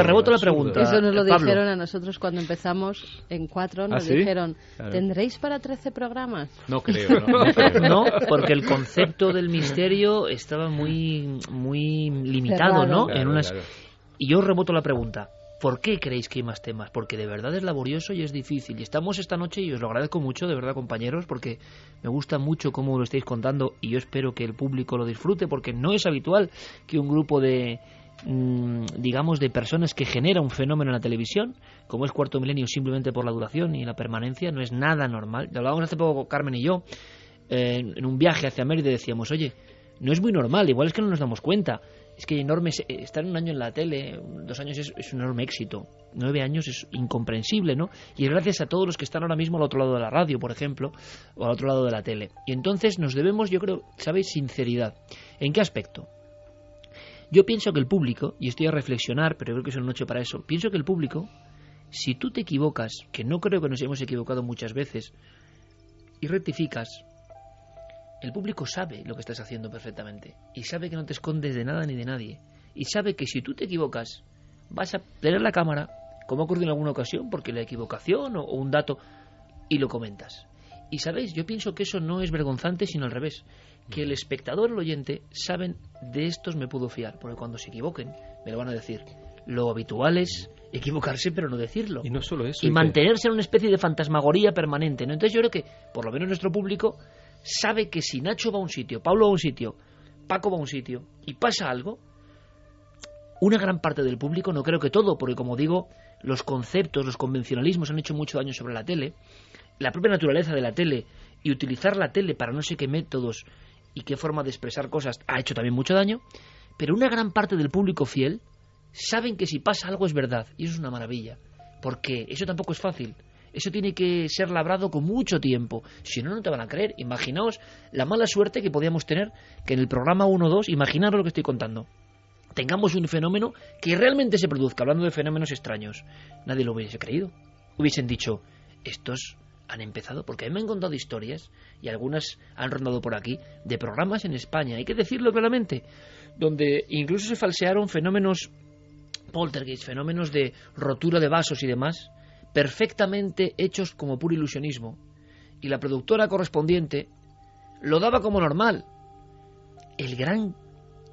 reboto la pregunta. Eso nos lo Pablo. dijeron a nosotros cuando empezamos en 4, nos ¿Ah, sí? dijeron, A ver. ¿tendréis para 13 programas? No creo, no creo. No, porque el concepto del misterio estaba muy limitado, Cerrado. ¿no? Claro, claro. Y yo reboto la pregunta. ¿Por qué creéis que hay más temas? Porque de verdad es laborioso y es difícil. Y estamos esta noche, y os lo agradezco mucho, de verdad, compañeros, porque me gusta mucho cómo lo estáis contando, y yo espero que el público lo disfrute, porque no es habitual que un grupo de digamos, de personas que genera un fenómeno en la televisión, como es Cuarto Milenio, simplemente por la duración y la permanencia. No es nada normal. Lo hablábamos hace poco Carmen y yo, en un viaje hacia Mérida, decíamos, oye, no es muy normal, igual es que no nos damos cuenta. Es que estar un año en la tele, 2 años es un enorme éxito. 9 años es incomprensible, ¿no? Y es gracias a todos los que están ahora mismo al otro lado de la radio, por ejemplo, o al otro lado de la tele. Y entonces nos debemos, yo creo, ¿sabéis? Sinceridad. ¿En qué aspecto? Yo pienso que el público, y estoy a reflexionar, pero creo que es una noche para eso, pienso que el público, si tú te equivocas, que no creo que nos hemos equivocado muchas veces, y rectificas, el público sabe lo que estás haciendo perfectamente, y sabe que no te escondes de nada ni de nadie, y sabe que si tú te equivocas, vas a tener la cámara, como ha ocurrido en alguna ocasión, porque la equivocación o un dato, y lo comentas. Y sabéis, yo pienso que eso no es vergonzante, sino al revés, que el espectador o el oyente saben, de estos me puedo fiar, porque cuando se equivoquen me lo van a decir. Lo habitual es equivocarse pero no decirlo, y no solo eso, y mantenerse en una especie de fantasmagoría permanente, ¿no? Entonces yo creo que por lo menos nuestro público sabe que si Nacho va a un sitio, Pablo va a un sitio, Paco va a un sitio y pasa algo, una gran parte del público, no creo que todo, porque como digo, los conceptos, los convencionalismos han hecho mucho daño sobre la tele, la propia naturaleza de la tele y utilizar la tele para no sé qué métodos y qué forma de expresar cosas ha hecho también mucho daño, pero una gran parte del público fiel saben que si pasa algo es verdad, y eso es una maravilla, porque eso tampoco es fácil. Eso tiene que ser labrado con mucho tiempo. Si no, no te van a creer. Imaginaos la mala suerte que podíamos tener que en el programa 1 o 2, imaginaros lo que estoy contando, tengamos un fenómeno que realmente se produzca, hablando de fenómenos extraños. Nadie lo hubiese creído. Hubiesen dicho, estos han empezado, porque a mí me han contado historias, y algunas han rondado por aquí, de programas en España, hay que decirlo claramente, donde incluso se falsearon fenómenos poltergeist, fenómenos de rotura de vasos y demás, perfectamente hechos como puro ilusionismo, y la productora correspondiente lo daba como normal. El gran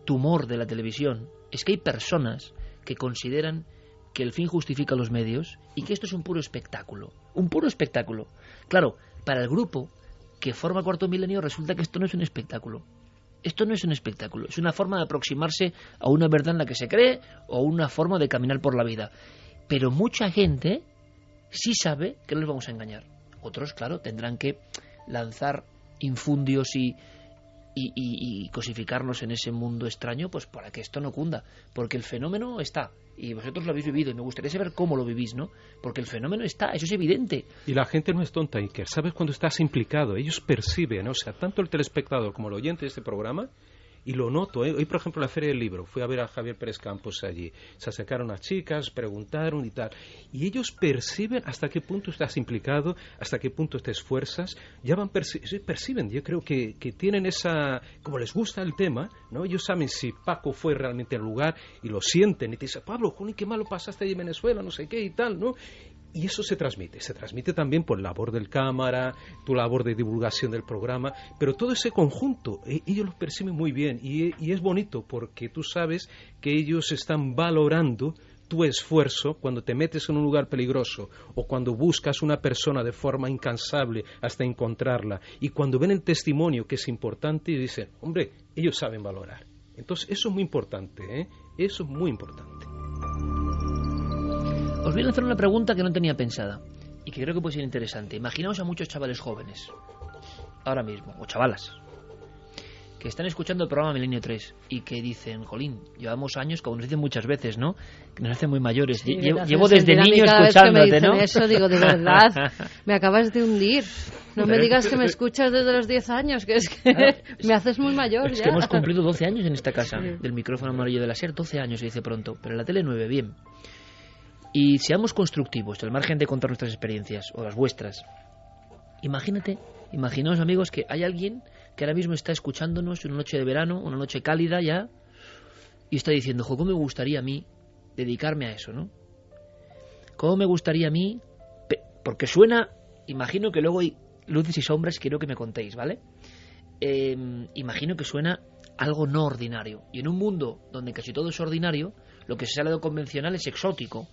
tumor de la televisión es que hay personas que consideran que el fin justifica los medios y que esto es un puro espectáculo. Un puro espectáculo. Claro, para el grupo que forma Cuarto Milenio resulta que esto no es un espectáculo. Esto no es un espectáculo, es una forma de aproximarse a una verdad en la que se cree o una forma de caminar por la vida. Pero mucha gente sí sabe que no les vamos a engañar. Otros, claro, tendrán que lanzar infundios y cosificarnos en ese mundo extraño, pues para que esto no cunda, porque el fenómeno está, y vosotros lo habéis vivido, y me gustaría saber cómo lo vivís, ¿no? Porque el fenómeno está, eso es evidente. Y la gente no es tonta, Iker, sabes cuando estás implicado, ellos perciben, o sea, tanto el telespectador como el oyente de este programa, y lo noto, Hoy, por ejemplo, en la Feria del Libro, fui a ver a Javier Pérez Campos allí. Se acercaron a chicas, preguntaron y tal. Y ellos perciben hasta qué punto estás implicado, hasta qué punto te esfuerzas. Ya perciben, yo creo que tienen esa... Como les gusta el tema, ¿no? Ellos saben si Paco fue realmente al lugar y lo sienten. Y te dicen, Pablo, Juni, qué malo pasaste allí en Venezuela, no sé qué y tal, ¿no? Y eso se transmite también por labor del cámara, tu labor de divulgación del programa, pero todo ese conjunto, ellos lo perciben muy bien y es bonito porque tú sabes que ellos están valorando tu esfuerzo cuando te metes en un lugar peligroso o cuando buscas una persona de forma incansable hasta encontrarla y cuando ven el testimonio que es importante y dicen, hombre, ellos saben valorar. Entonces eso es muy importante, eso es muy importante. Os voy a hacer una pregunta que no tenía pensada y que creo que puede ser interesante. Imaginaos a muchos chavales jóvenes, ahora mismo, o chavalas, que están escuchando el programa Milenio 3 y que dicen, jolín, llevamos años, como nos dicen muchas veces, ¿no? Que nos hacen muy mayores. Sí, llevo desde niño escuchándote, ¿no? Eso digo, de verdad, me acabas de hundir. No me digas que me escuchas desde los 10 años, que es que claro, me haces muy mayor es ya. Que hemos cumplido 12 años en esta casa, del micrófono amarillo de la SER, 12 años se dice pronto, pero en la tele 9, bien. Y seamos constructivos, al margen de contar nuestras experiencias, o las vuestras. Imaginaos, amigos, que hay alguien que ahora mismo está escuchándonos una noche de verano, una noche cálida ya, y está diciendo, ¿cómo me gustaría a mí dedicarme a eso, no? ¿Cómo me gustaría a mí? Porque suena, imagino que luego hay luces y sombras, quiero que me contéis, ¿vale? Imagino que suena algo no ordinario. Y en un mundo donde casi todo es ordinario, lo que se sale de lo convencional es exótico.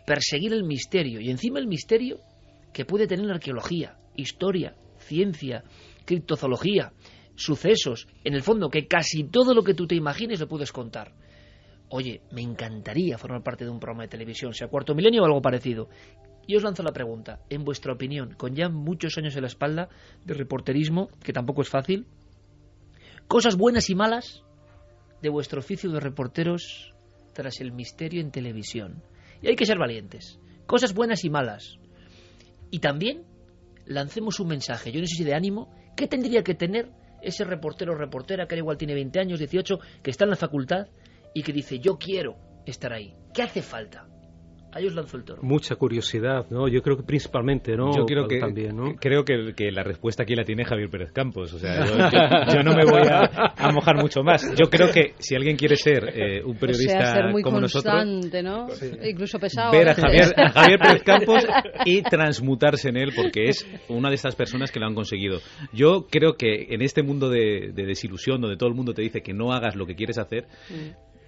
Perseguir el misterio, y encima el misterio que puede tener arqueología, historia, ciencia, criptozoología, sucesos, en el fondo que casi todo lo que tú te imagines lo puedes contar. oye, me encantaría formar parte de un programa de televisión, sea Cuarto Milenio o algo parecido. Y os lanzo la pregunta, en vuestra opinión, con ya muchos años en la espalda de reporterismo, que tampoco es fácil, cosas buenas y malas de vuestro oficio de reporteros tras el misterio en televisión. Y hay que ser valientes. Cosas buenas y malas. Y también lancemos un mensaje, yo no sé si de ánimo, ¿qué tendría que tener ese reportero o reportera que igual tiene 20 años, 18, que está en la facultad y que dice, yo quiero estar ahí? ¿Qué hace falta? Ahí os lanzo el toro. Mucha curiosidad, ¿no? Yo creo que principalmente, ¿no? Yo creo que, también, ¿no? creo que la respuesta aquí la tiene Javier Pérez Campos. O sea, yo no me voy a mojar mucho más. Yo creo que si alguien quiere ser un periodista ser muy como constante, nosotros, ¿no? Sí. Incluso pesado. Ver a Javier Pérez Campos y transmutarse en él, porque es una de estas personas que lo han conseguido. Yo creo que en este mundo de desilusión, donde todo el mundo te dice que no hagas lo que quieres hacer,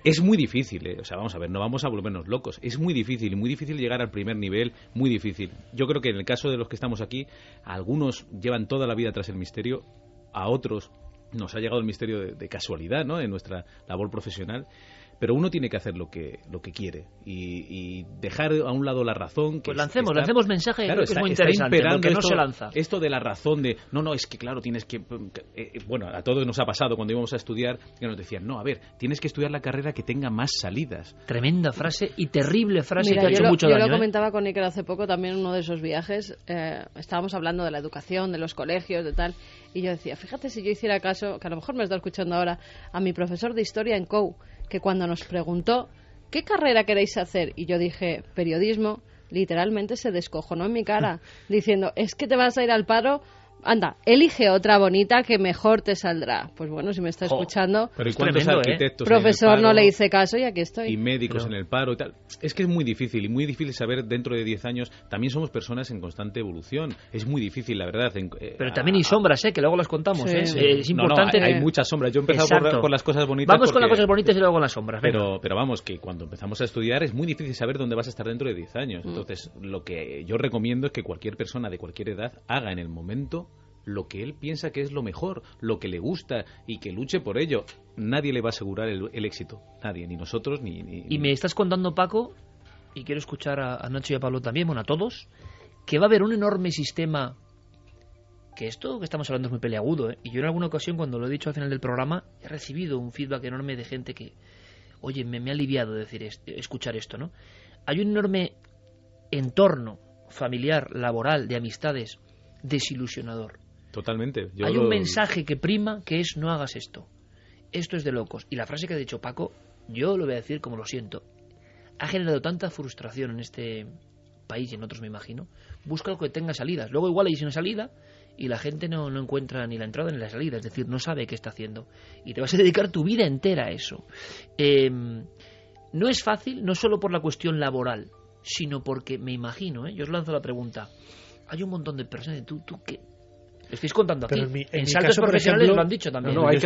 es muy difícil, o sea, vamos a ver, no vamos a volvernos locos. Es muy difícil llegar al primer nivel, muy difícil. Yo creo que en el caso de los que estamos aquí, algunos llevan toda la vida tras el misterio, a otros nos ha llegado el misterio de casualidad, ¿no?, de nuestra labor profesional. Pero uno tiene que hacer lo que quiere y dejar a un lado la razón. Que pues lancemos mensaje, claro, que es muy interesante, porque no se lanza. Esto de la razón de, no, es que claro, tienes que... bueno, a todos nos ha pasado cuando íbamos a estudiar, que nos decían, no, a ver, tienes que estudiar la carrera que tenga más salidas. Tremenda frase y terrible frase. Mira, que ha hecho mucho daño. Yo lo comentaba con Iker hace poco, también en uno de esos viajes, estábamos hablando de la educación, de los colegios, de tal, y yo decía, fíjate si yo hiciera caso, que a lo mejor me está escuchando ahora, a mi profesor de historia en COU, que cuando nos preguntó ¿qué carrera queréis hacer? Y yo dije periodismo, literalmente se descojonó en mi cara diciendo, es que te vas a ir al paro, anda, elige otra bonita que mejor te saldrá. Pues bueno, si me está escuchando, pero ¿y cuántos tremendo, arquitectos profesor, en el paro, no le hice caso y aquí estoy. Y médicos en el paro y tal? Es que es muy difícil, y muy difícil saber dentro de 10 años. También somos personas en constante evolución. Es muy difícil, la verdad. Pero también hay sombras, que luego las contamos. Sí. Es importante. No, hay muchas sombras. Yo he empezado por las cosas bonitas. Vamos con las cosas bonitas y luego con las sombras. Pero vamos, que cuando empezamos a estudiar es muy difícil saber dónde vas a estar dentro de 10 años. Entonces, lo que yo recomiendo es que cualquier persona de cualquier edad haga en el momento lo que él piensa que es lo mejor, lo que le gusta, y que luche por ello. Nadie le va a asegurar el éxito. Nadie, ni nosotros, ni... Y me estás contando, Paco, y quiero escuchar a Nacho y a Pablo también, bueno, a todos, que va a haber un enorme sistema, que esto que estamos hablando es muy peleagudo, y yo en alguna ocasión, cuando lo he dicho al final del programa, he recibido un feedback enorme de gente que, oye, me ha aliviado escuchar esto, ¿no? Hay un enorme entorno familiar, laboral, de amistades, desilusionador. Totalmente. Hay un mensaje que prima, que es no hagas esto. Esto es de locos. Y la frase que ha dicho Paco, yo lo voy a decir como lo siento. Ha generado tanta frustración en este país y en otros, me imagino. Busca algo que tenga salidas. Luego igual hay una salida y la gente no encuentra ni la entrada ni la salida. Es decir, no sabe qué está haciendo. Y te vas a dedicar tu vida entera a eso. No es fácil, no solo por la cuestión laboral, sino porque, me imagino, yo os lanzo la pregunta. Hay un montón de personas, tú ¿qué? Lo estáis contando aquí. En saltos caso, profesionales ejemplo, lo han dicho también. No, hay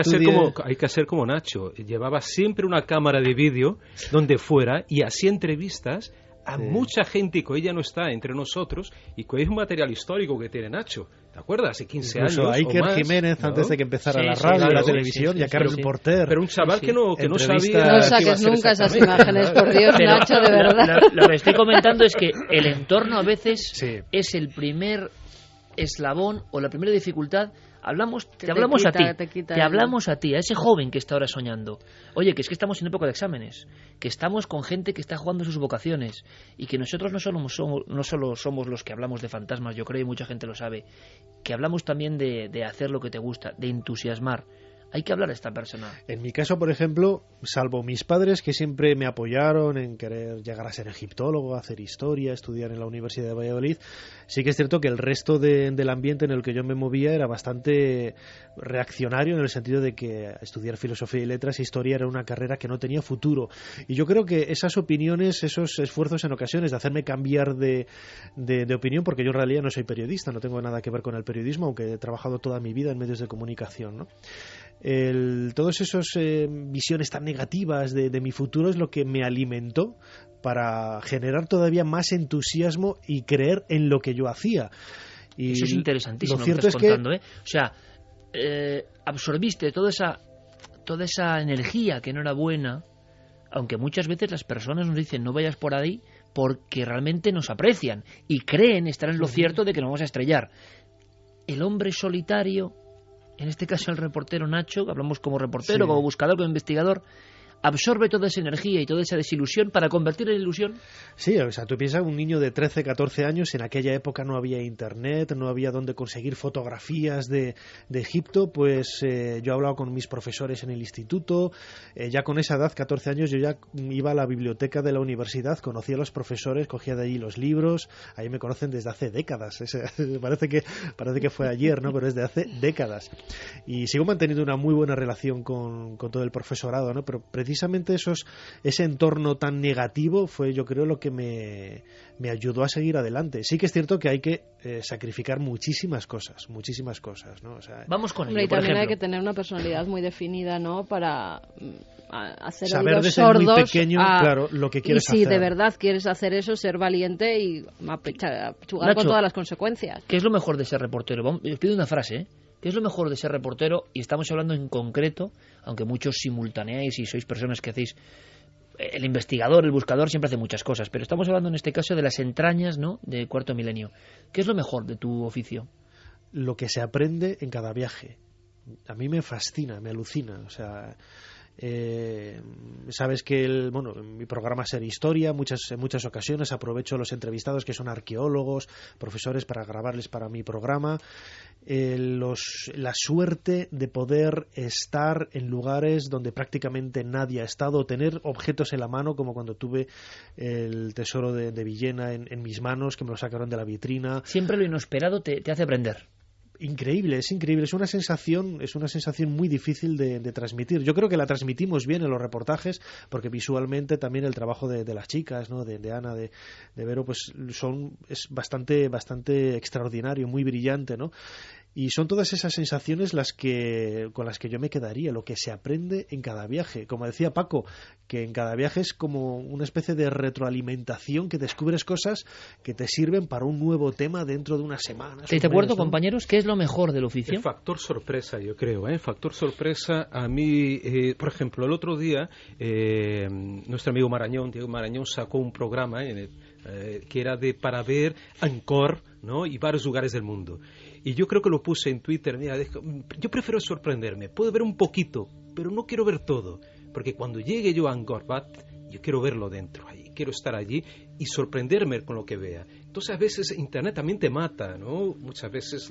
que hacer como Nacho. Llevaba siempre una cámara de vídeo donde fuera y hacía entrevistas a mucha gente que ella no está entre nosotros y que es un material histórico que tiene Nacho. ¿Te acuerdas? Hace 15 Incluso años a Iker o más, Jiménez, ¿no? antes de que empezara la Sí, radio y claro, la televisión, y a Carlos Porter. Pero un chaval que no Entrevista. sabía... No qué iba a saques ser nunca esas exactamente. imágenes, por Dios, Pero Nacho, de verdad. Lo que estoy comentando es que el entorno a veces Sí. es el primer eslabón o la primera dificultad. Que Te hablamos a ti, te quita te el- hablamos a ti, a ese joven que está ahora soñando. Oye, que es que estamos en época de exámenes, que estamos con gente que está jugando sus vocaciones y que nosotros no solo somos los que hablamos de fantasmas, yo creo, y mucha gente lo sabe, que hablamos también de hacer lo que te gusta, de entusiasmar. Hay que hablar a esta persona. En mi caso, por ejemplo, salvo mis padres que siempre me apoyaron en querer llegar a ser egiptólogo, hacer historia, estudiar en la Universidad de Valladolid, sí que es cierto que el resto del ambiente en el que yo me movía era bastante reaccionario, en el sentido de que estudiar filosofía y letras e historia era una carrera que no tenía futuro. Y yo creo que esas opiniones, esos esfuerzos en ocasiones de hacerme cambiar de opinión, porque yo en realidad no soy periodista, no tengo nada que ver con el periodismo, aunque he trabajado toda mi vida en medios de comunicación, ¿no? Todas esas visiones tan negativas de mi futuro es lo que me alimentó para generar todavía más entusiasmo y creer en lo que yo hacía. Y eso es interesantísimo lo lo que cierto estás es contando, O sea, absorbiste toda esa energía que no era buena, aunque muchas veces las personas nos dicen no vayas por ahí porque realmente nos aprecian y creen estar en lo cierto de que nos vamos a estrellar. El hombre solitario, en este caso el reportero Nacho, hablamos como reportero, como buscador, como investigador, absorbe toda esa energía y toda esa desilusión para convertirla en ilusión. Sí, o sea, tú piensas un niño de 13, 14 años, en aquella época no había internet, no había donde conseguir fotografías de Egipto, pues yo he hablado con mis profesores en el instituto, ya con esa edad, 14 años, yo ya iba a la biblioteca de la universidad, conocía a los profesores, cogía de allí los libros, ahí me conocen desde hace décadas, parece que fue ayer, ¿no? Pero es de hace décadas. Y sigo manteniendo una muy buena relación con todo el profesorado, ¿no? Pero precisamente ese entorno tan negativo fue, yo creo, lo que me ayudó a seguir adelante. Sí que es cierto que hay que sacrificar muchísimas cosas, ¿no? O sea, vamos con ello. Y por también ejemplo, hay que tener una personalidad muy definida, ¿no? Para hacer saber oídos desde sordos muy pequeño, claro, lo que quieres hacer. Y si de verdad quieres hacer eso, ser valiente y apechugar con todas las consecuencias. ¿Qué es lo mejor de ser reportero? Os pido una frase, ¿eh? ¿Qué es lo mejor de ser reportero? Y estamos hablando en concreto, aunque muchos simultaneáis y sois personas que hacéis... El investigador, el buscador siempre hace muchas cosas, pero estamos hablando en este caso de las entrañas, ¿no?, de Cuarto Milenio. ¿Qué es lo mejor de tu oficio? Lo que se aprende en cada viaje. A mí me fascina, me alucina. O sea, sabes que mi programa Ser Historia, en muchas ocasiones aprovecho los entrevistados que son arqueólogos, profesores, para grabarles para mi programa. La suerte de poder estar en lugares donde prácticamente nadie ha estado, tener objetos en la mano, como cuando tuve el tesoro de Villena en mis manos, que me lo sacaron de la vitrina. Siempre lo inesperado te hace aprender. Increíble, es una sensación muy difícil de transmitir. Yo creo que la transmitimos bien en los reportajes, porque visualmente también el trabajo de las chicas, ¿no?, de Ana, de Vero, pues es bastante extraordinario, muy brillante, ¿no? Y son todas esas sensaciones con las que yo me quedaría, lo que se aprende en cada viaje. Como decía Paco, que en cada viaje es como una especie de retroalimentación, que descubres cosas que te sirven para un nuevo tema dentro de unas semanas. ¿Estáis de acuerdo, compañeros? ¿Qué es lo mejor del oficio? El factor sorpresa, yo creo. Factor sorpresa, a mí, por ejemplo, el otro día, nuestro amigo Diego Marañón, sacó un programa que era para ver Angkor, ¿no?, y varios lugares del mundo. Y yo creo que lo puse en Twitter. Mira, yo prefiero sorprenderme. Puedo ver un poquito, pero no quiero ver todo. Porque cuando llegue yo a Angkor Wat, yo quiero verlo dentro. Quiero estar allí y sorprenderme con lo que vea. Entonces, a veces Internet también te mata, ¿no? Muchas veces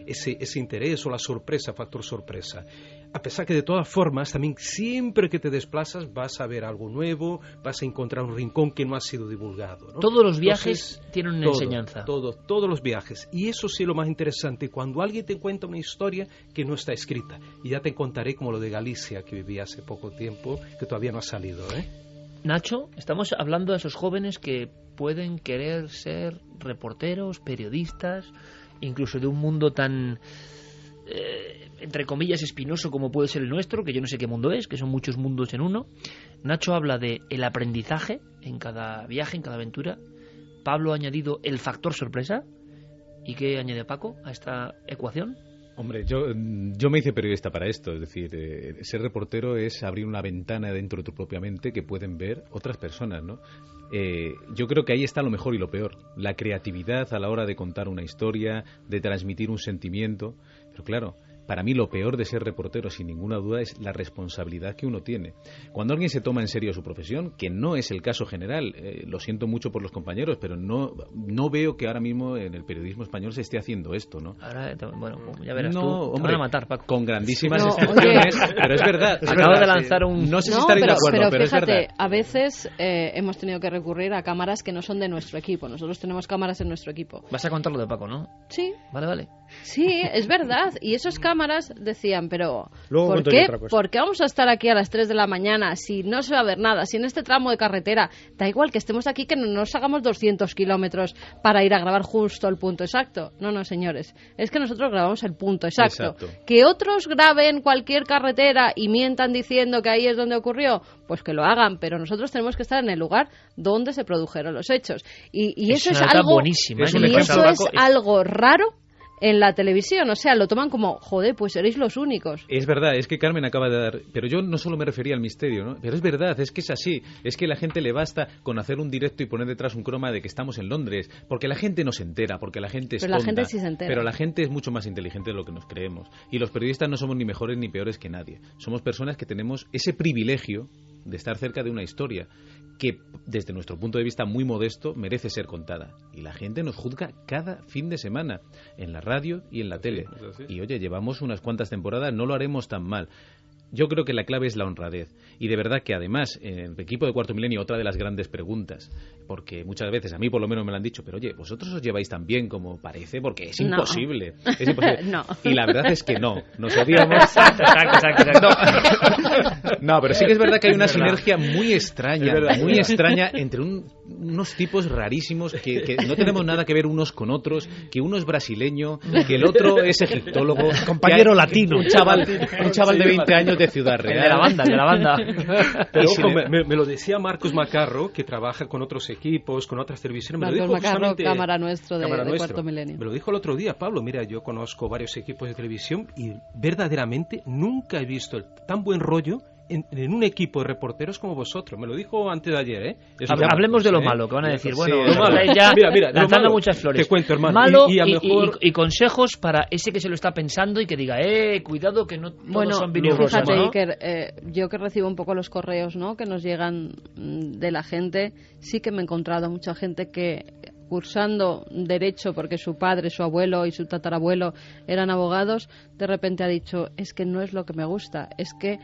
ese interés o la sorpresa, factor sorpresa. A pesar que de todas formas, también siempre que te desplazas vas a ver algo nuevo, vas a encontrar un rincón que no ha sido divulgado, ¿no? Todos los viajes tienen una enseñanza. Todos los viajes. Y eso sí es lo más interesante, cuando alguien te cuenta una historia que no está escrita. Y ya te contaré como lo de Galicia, que viví hace poco tiempo, que todavía no ha salido, ¿eh? Nacho, estamos hablando de esos jóvenes que pueden querer ser reporteros, periodistas, incluso de un mundo tan, entre comillas, espinoso como puede ser el nuestro, que yo no sé qué mundo es, que son muchos mundos en uno. Nacho habla de el aprendizaje en cada viaje, en cada aventura. Pablo ha añadido el factor sorpresa. ¿Y qué añade Paco a esta ecuación? Hombre, yo me hice periodista para esto, es decir, ser reportero es abrir una ventana dentro de tu propia mente que pueden ver otras personas, ¿no? Yo creo que ahí está lo mejor y lo peor, la creatividad a la hora de contar una historia, de transmitir un sentimiento, pero claro, para mí lo peor de ser reportero, sin ninguna duda, es la responsabilidad que uno tiene. Cuando alguien se toma en serio su profesión, que no es el caso general, lo siento mucho por los compañeros, pero no veo que ahora mismo en el periodismo español se esté haciendo esto, ¿no? Ahora, bueno, ya verás tú, hombre, te van a matar, Paco. Con grandísimas excepciones, pero es verdad. Acabo de lanzar un... No sé si estaréis de acuerdo, pero fíjate, es verdad. A veces hemos tenido que recurrir a cámaras que no son de nuestro equipo. Nosotros tenemos cámaras en nuestro equipo. Vas a contar lo de Paco, ¿no? Sí. Vale. Sí, es verdad. Y esas cámaras decían, pero luego ¿por qué vamos a estar aquí a las 3 de la mañana si no se va a ver nada? Si en este tramo de carretera da igual que estemos aquí, que no nos hagamos 200 kilómetros para ir a grabar justo el punto exacto. No, señores. Es que nosotros grabamos el punto exacto. Que otros graben cualquier carretera y mientan diciendo que ahí es donde ocurrió, pues que lo hagan. Pero nosotros tenemos que estar en el lugar donde se produjeron los hechos. Y eso es algo... buenísima, y eso es algo raro en la televisión. O sea, lo toman como, joder, pues seréis los únicos. Es verdad, es que Carmen acaba de dar... Pero yo no solo me refería al misterio, ¿no? Pero es verdad, es que es así. Es que a la gente le basta con hacer un directo y poner detrás un croma de que estamos en Londres. Porque la gente no se entera, porque la gente es Pero tonta. la gente sí se entera. Pero la gente es mucho más inteligente de lo que nos creemos. Y los periodistas no somos ni mejores ni peores que nadie. Somos personas que tenemos ese privilegio de estar cerca de una historia que, desde nuestro punto de vista muy modesto, merece ser contada. Y la gente nos juzga cada fin de semana, en la radio y en la tele. Y oye, llevamos unas cuantas temporadas, no lo haremos tan mal. Yo creo que la clave es la honradez. Y de verdad que además, en el equipo de Cuarto Milenio, otra de las grandes preguntas, porque muchas veces, a mí por lo menos me lo han dicho, pero oye, vosotros os lleváis tan bien como parece, porque es imposible. No. Es imposible. No. Y la verdad es que no. Nos odiamos. Exacto. No, pero sí que es verdad que hay una sinergia muy extraña entre unos tipos rarísimos que no tenemos nada que ver unos con otros, que uno es brasileño, que el otro es egiptólogo. Compañero latino. Un chaval de 20 años de Ciudad Real. De la banda. Pero ojo, me lo decía Marcos Macarro, que trabaja con otros equipos, con otras televisiones. Marcos Macarro, cámara nuestro de Cuarto Milenio. Me lo dijo el otro día, Pablo. Mira, yo conozco varios equipos de televisión y verdaderamente nunca he visto tan buen rollo en un equipo de reporteros como vosotros. Me lo dijo antes de ayer, ¿eh? Hablemos de lo malo, que van a decir. Bueno, lo malo. ya Mira, lanzando muchas flores. Te cuento, hermano. Malo y a mejor... y consejos para ese que se lo está pensando y que diga, cuidado que no todos son vinirrosas, fíjate, ¿no? Iker, yo que recibo un poco los correos, ¿no?, que nos llegan de la gente, sí que me he encontrado a mucha gente que, cursando Derecho porque su padre, su abuelo y su tatarabuelo eran abogados, de repente ha dicho, es que no es lo que me gusta, es que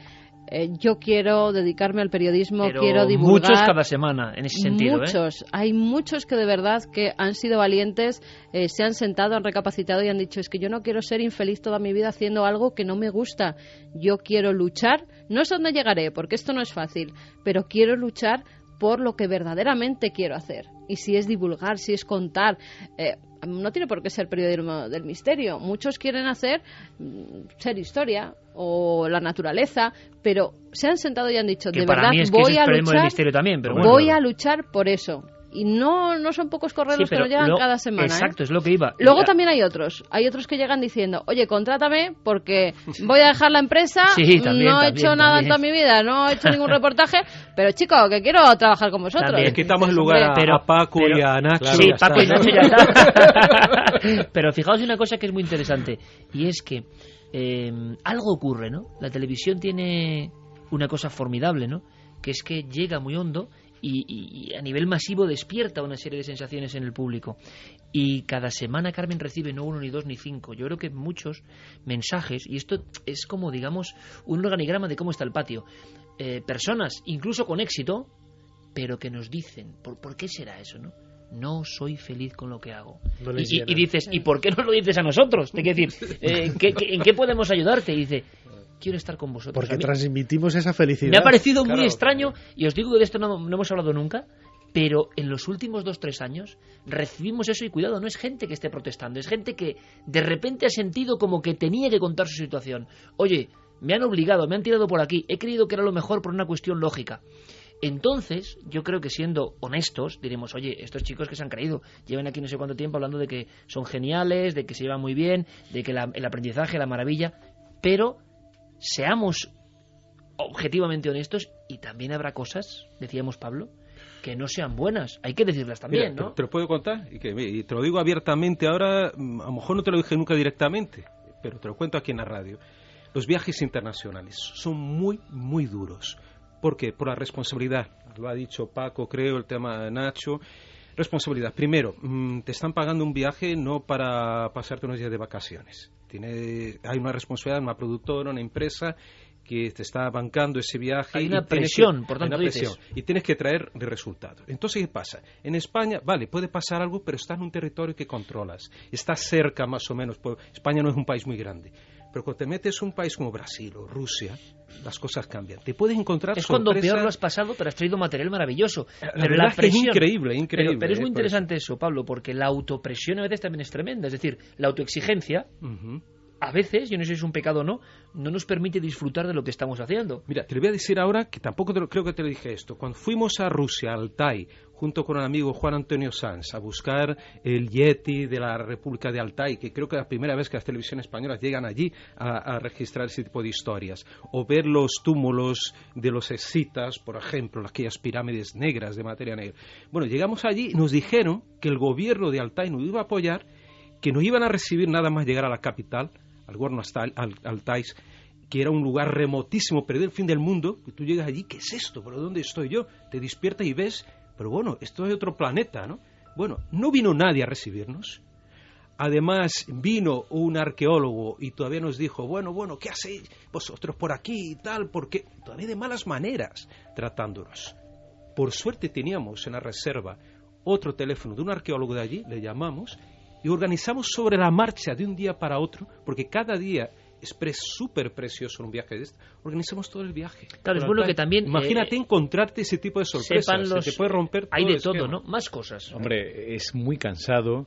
yo quiero dedicarme al periodismo, pero quiero divulgar. Muchos cada semana, en ese sentido. Muchos. Hay muchos que de verdad que han sido valientes, se han sentado, han recapacitado y han dicho, es que yo no quiero ser infeliz toda mi vida haciendo algo que no me gusta. Yo quiero luchar, no sé dónde llegaré, porque esto no es fácil, pero quiero luchar por lo que verdaderamente quiero hacer. Y si es divulgar, si es contar, no tiene por qué ser periodismo del misterio. Muchos quieren hacer ser historia o la naturaleza, pero se han sentado y han dicho, que de para verdad mí es que voy es a periodismo del luchar, misterio también, pero bueno. voy a luchar por eso. Y no son pocos correos que nos llegan cada semana. Exacto, es lo que iba. Luego también hay otros que llegan diciendo, oye, contrátame porque voy a dejar la empresa, sí, también, no he hecho nada en toda mi vida, no he hecho ningún reportaje, pero chico, que quiero trabajar con vosotros. Le quitamos el lugar a Paco y a Nacho. Claro, sí, Paco y Nacho ya está. Pero fijaos en una cosa que es muy interesante, y es que algo ocurre, ¿no? La televisión tiene una cosa formidable, ¿no? Que es que llega muy hondo y a nivel masivo despierta una serie de sensaciones en el público. Y cada semana Carmen recibe no 1, ni 2, ni 5. Yo creo que muchos mensajes, y esto es como, digamos, un organigrama de cómo está el patio. Personas, incluso con éxito, pero que nos dicen, ¿por qué será eso, no? No soy feliz con lo que hago. No y dices, ¿y por qué no lo dices a nosotros? Te quiero decir, ¿en qué podemos ayudarte? Y dice, quiero estar con vosotros. Porque transmitimos esa felicidad. Me ha parecido muy extraño, y os digo que de esto no hemos hablado nunca, pero en los últimos 2-3 años recibimos eso, y cuidado, no es gente que esté protestando, es gente que de repente ha sentido como que tenía que contar su situación. Oye, me han obligado, me han tirado por aquí, he creído que era lo mejor por una cuestión lógica. Entonces, yo creo que siendo honestos, diremos, oye, estos chicos que se han creído, llevan aquí no sé cuánto tiempo hablando de que son geniales, de que se llevan muy bien, de que el aprendizaje, la maravilla, pero seamos objetivamente honestos, y también habrá cosas, decíamos Pablo, que no sean buenas, hay que decirlas también. Mira, ¿no? te lo puedo contar, y te lo digo abiertamente ahora, a lo mejor no te lo dije nunca directamente, pero te lo cuento aquí en la radio. Los viajes internacionales son muy, muy duros. ¿Por qué? Por la responsabilidad. Lo ha dicho Paco, creo, el tema de Nacho. Responsabilidad. Primero, te están pagando un viaje no para pasarte unos días de vacaciones. Hay una responsabilidad, una productora, una empresa que te está bancando ese viaje. Hay una presión, por tanto dices. Y tienes que traer de resultado. Entonces, ¿qué pasa? En España, vale, puede pasar algo, pero estás en un territorio que controlas. Estás cerca, más o menos. España no es un país muy grande. Pero cuando te metes en un país como Brasil o Rusia, las cosas cambian. Te puedes encontrar es cuando peor lo has pasado, pero has traído material maravilloso. Pero la presión es increíble. Pero es muy interesante eso, Pablo, porque la autopresión a veces también es tremenda. Es decir, la autoexigencia, a veces, yo no sé si es un pecado o no, no nos permite disfrutar de lo que estamos haciendo. Mira, te lo voy a decir ahora, que tampoco creo que te lo dije esto. Cuando fuimos a Rusia, al Altai, junto con el amigo Juan Antonio Sanz, a buscar el Yeti de la República de Altai, que creo que es la primera vez que las televisiones españolas llegan allí a registrar ese tipo de historias, o ver los túmulos de los escitas, por ejemplo, aquellas pirámides negras de materia negra. Bueno, llegamos allí y nos dijeron que el gobierno de Altai nos iba a apoyar, que nos iban a recibir nada más llegar a la capital, al Gorno Altai, que era un lugar remotísimo, perdido el fin del mundo, y tú llegas allí, ¿qué es esto? ¿Pero dónde estoy yo? Te despiertas y ves, pero bueno, esto es otro planeta, ¿no? Bueno, no vino nadie a recibirnos. Además, vino un arqueólogo y todavía nos dijo, bueno, ¿qué hacéis vosotros por aquí y tal? Porque todavía de malas maneras tratándonos. Por suerte teníamos en la reserva otro teléfono de un arqueólogo de allí, le llamamos, y organizamos sobre la marcha de un día para otro, porque cada día es súper precioso un viaje de este, organizamos todo el viaje. Claro, es bueno que también... Imagínate encontrarte ese tipo de sorpresas, se te puede romper todo. Hay de el todo, esquema. ¿no? Más cosas. Hombre, es muy cansado.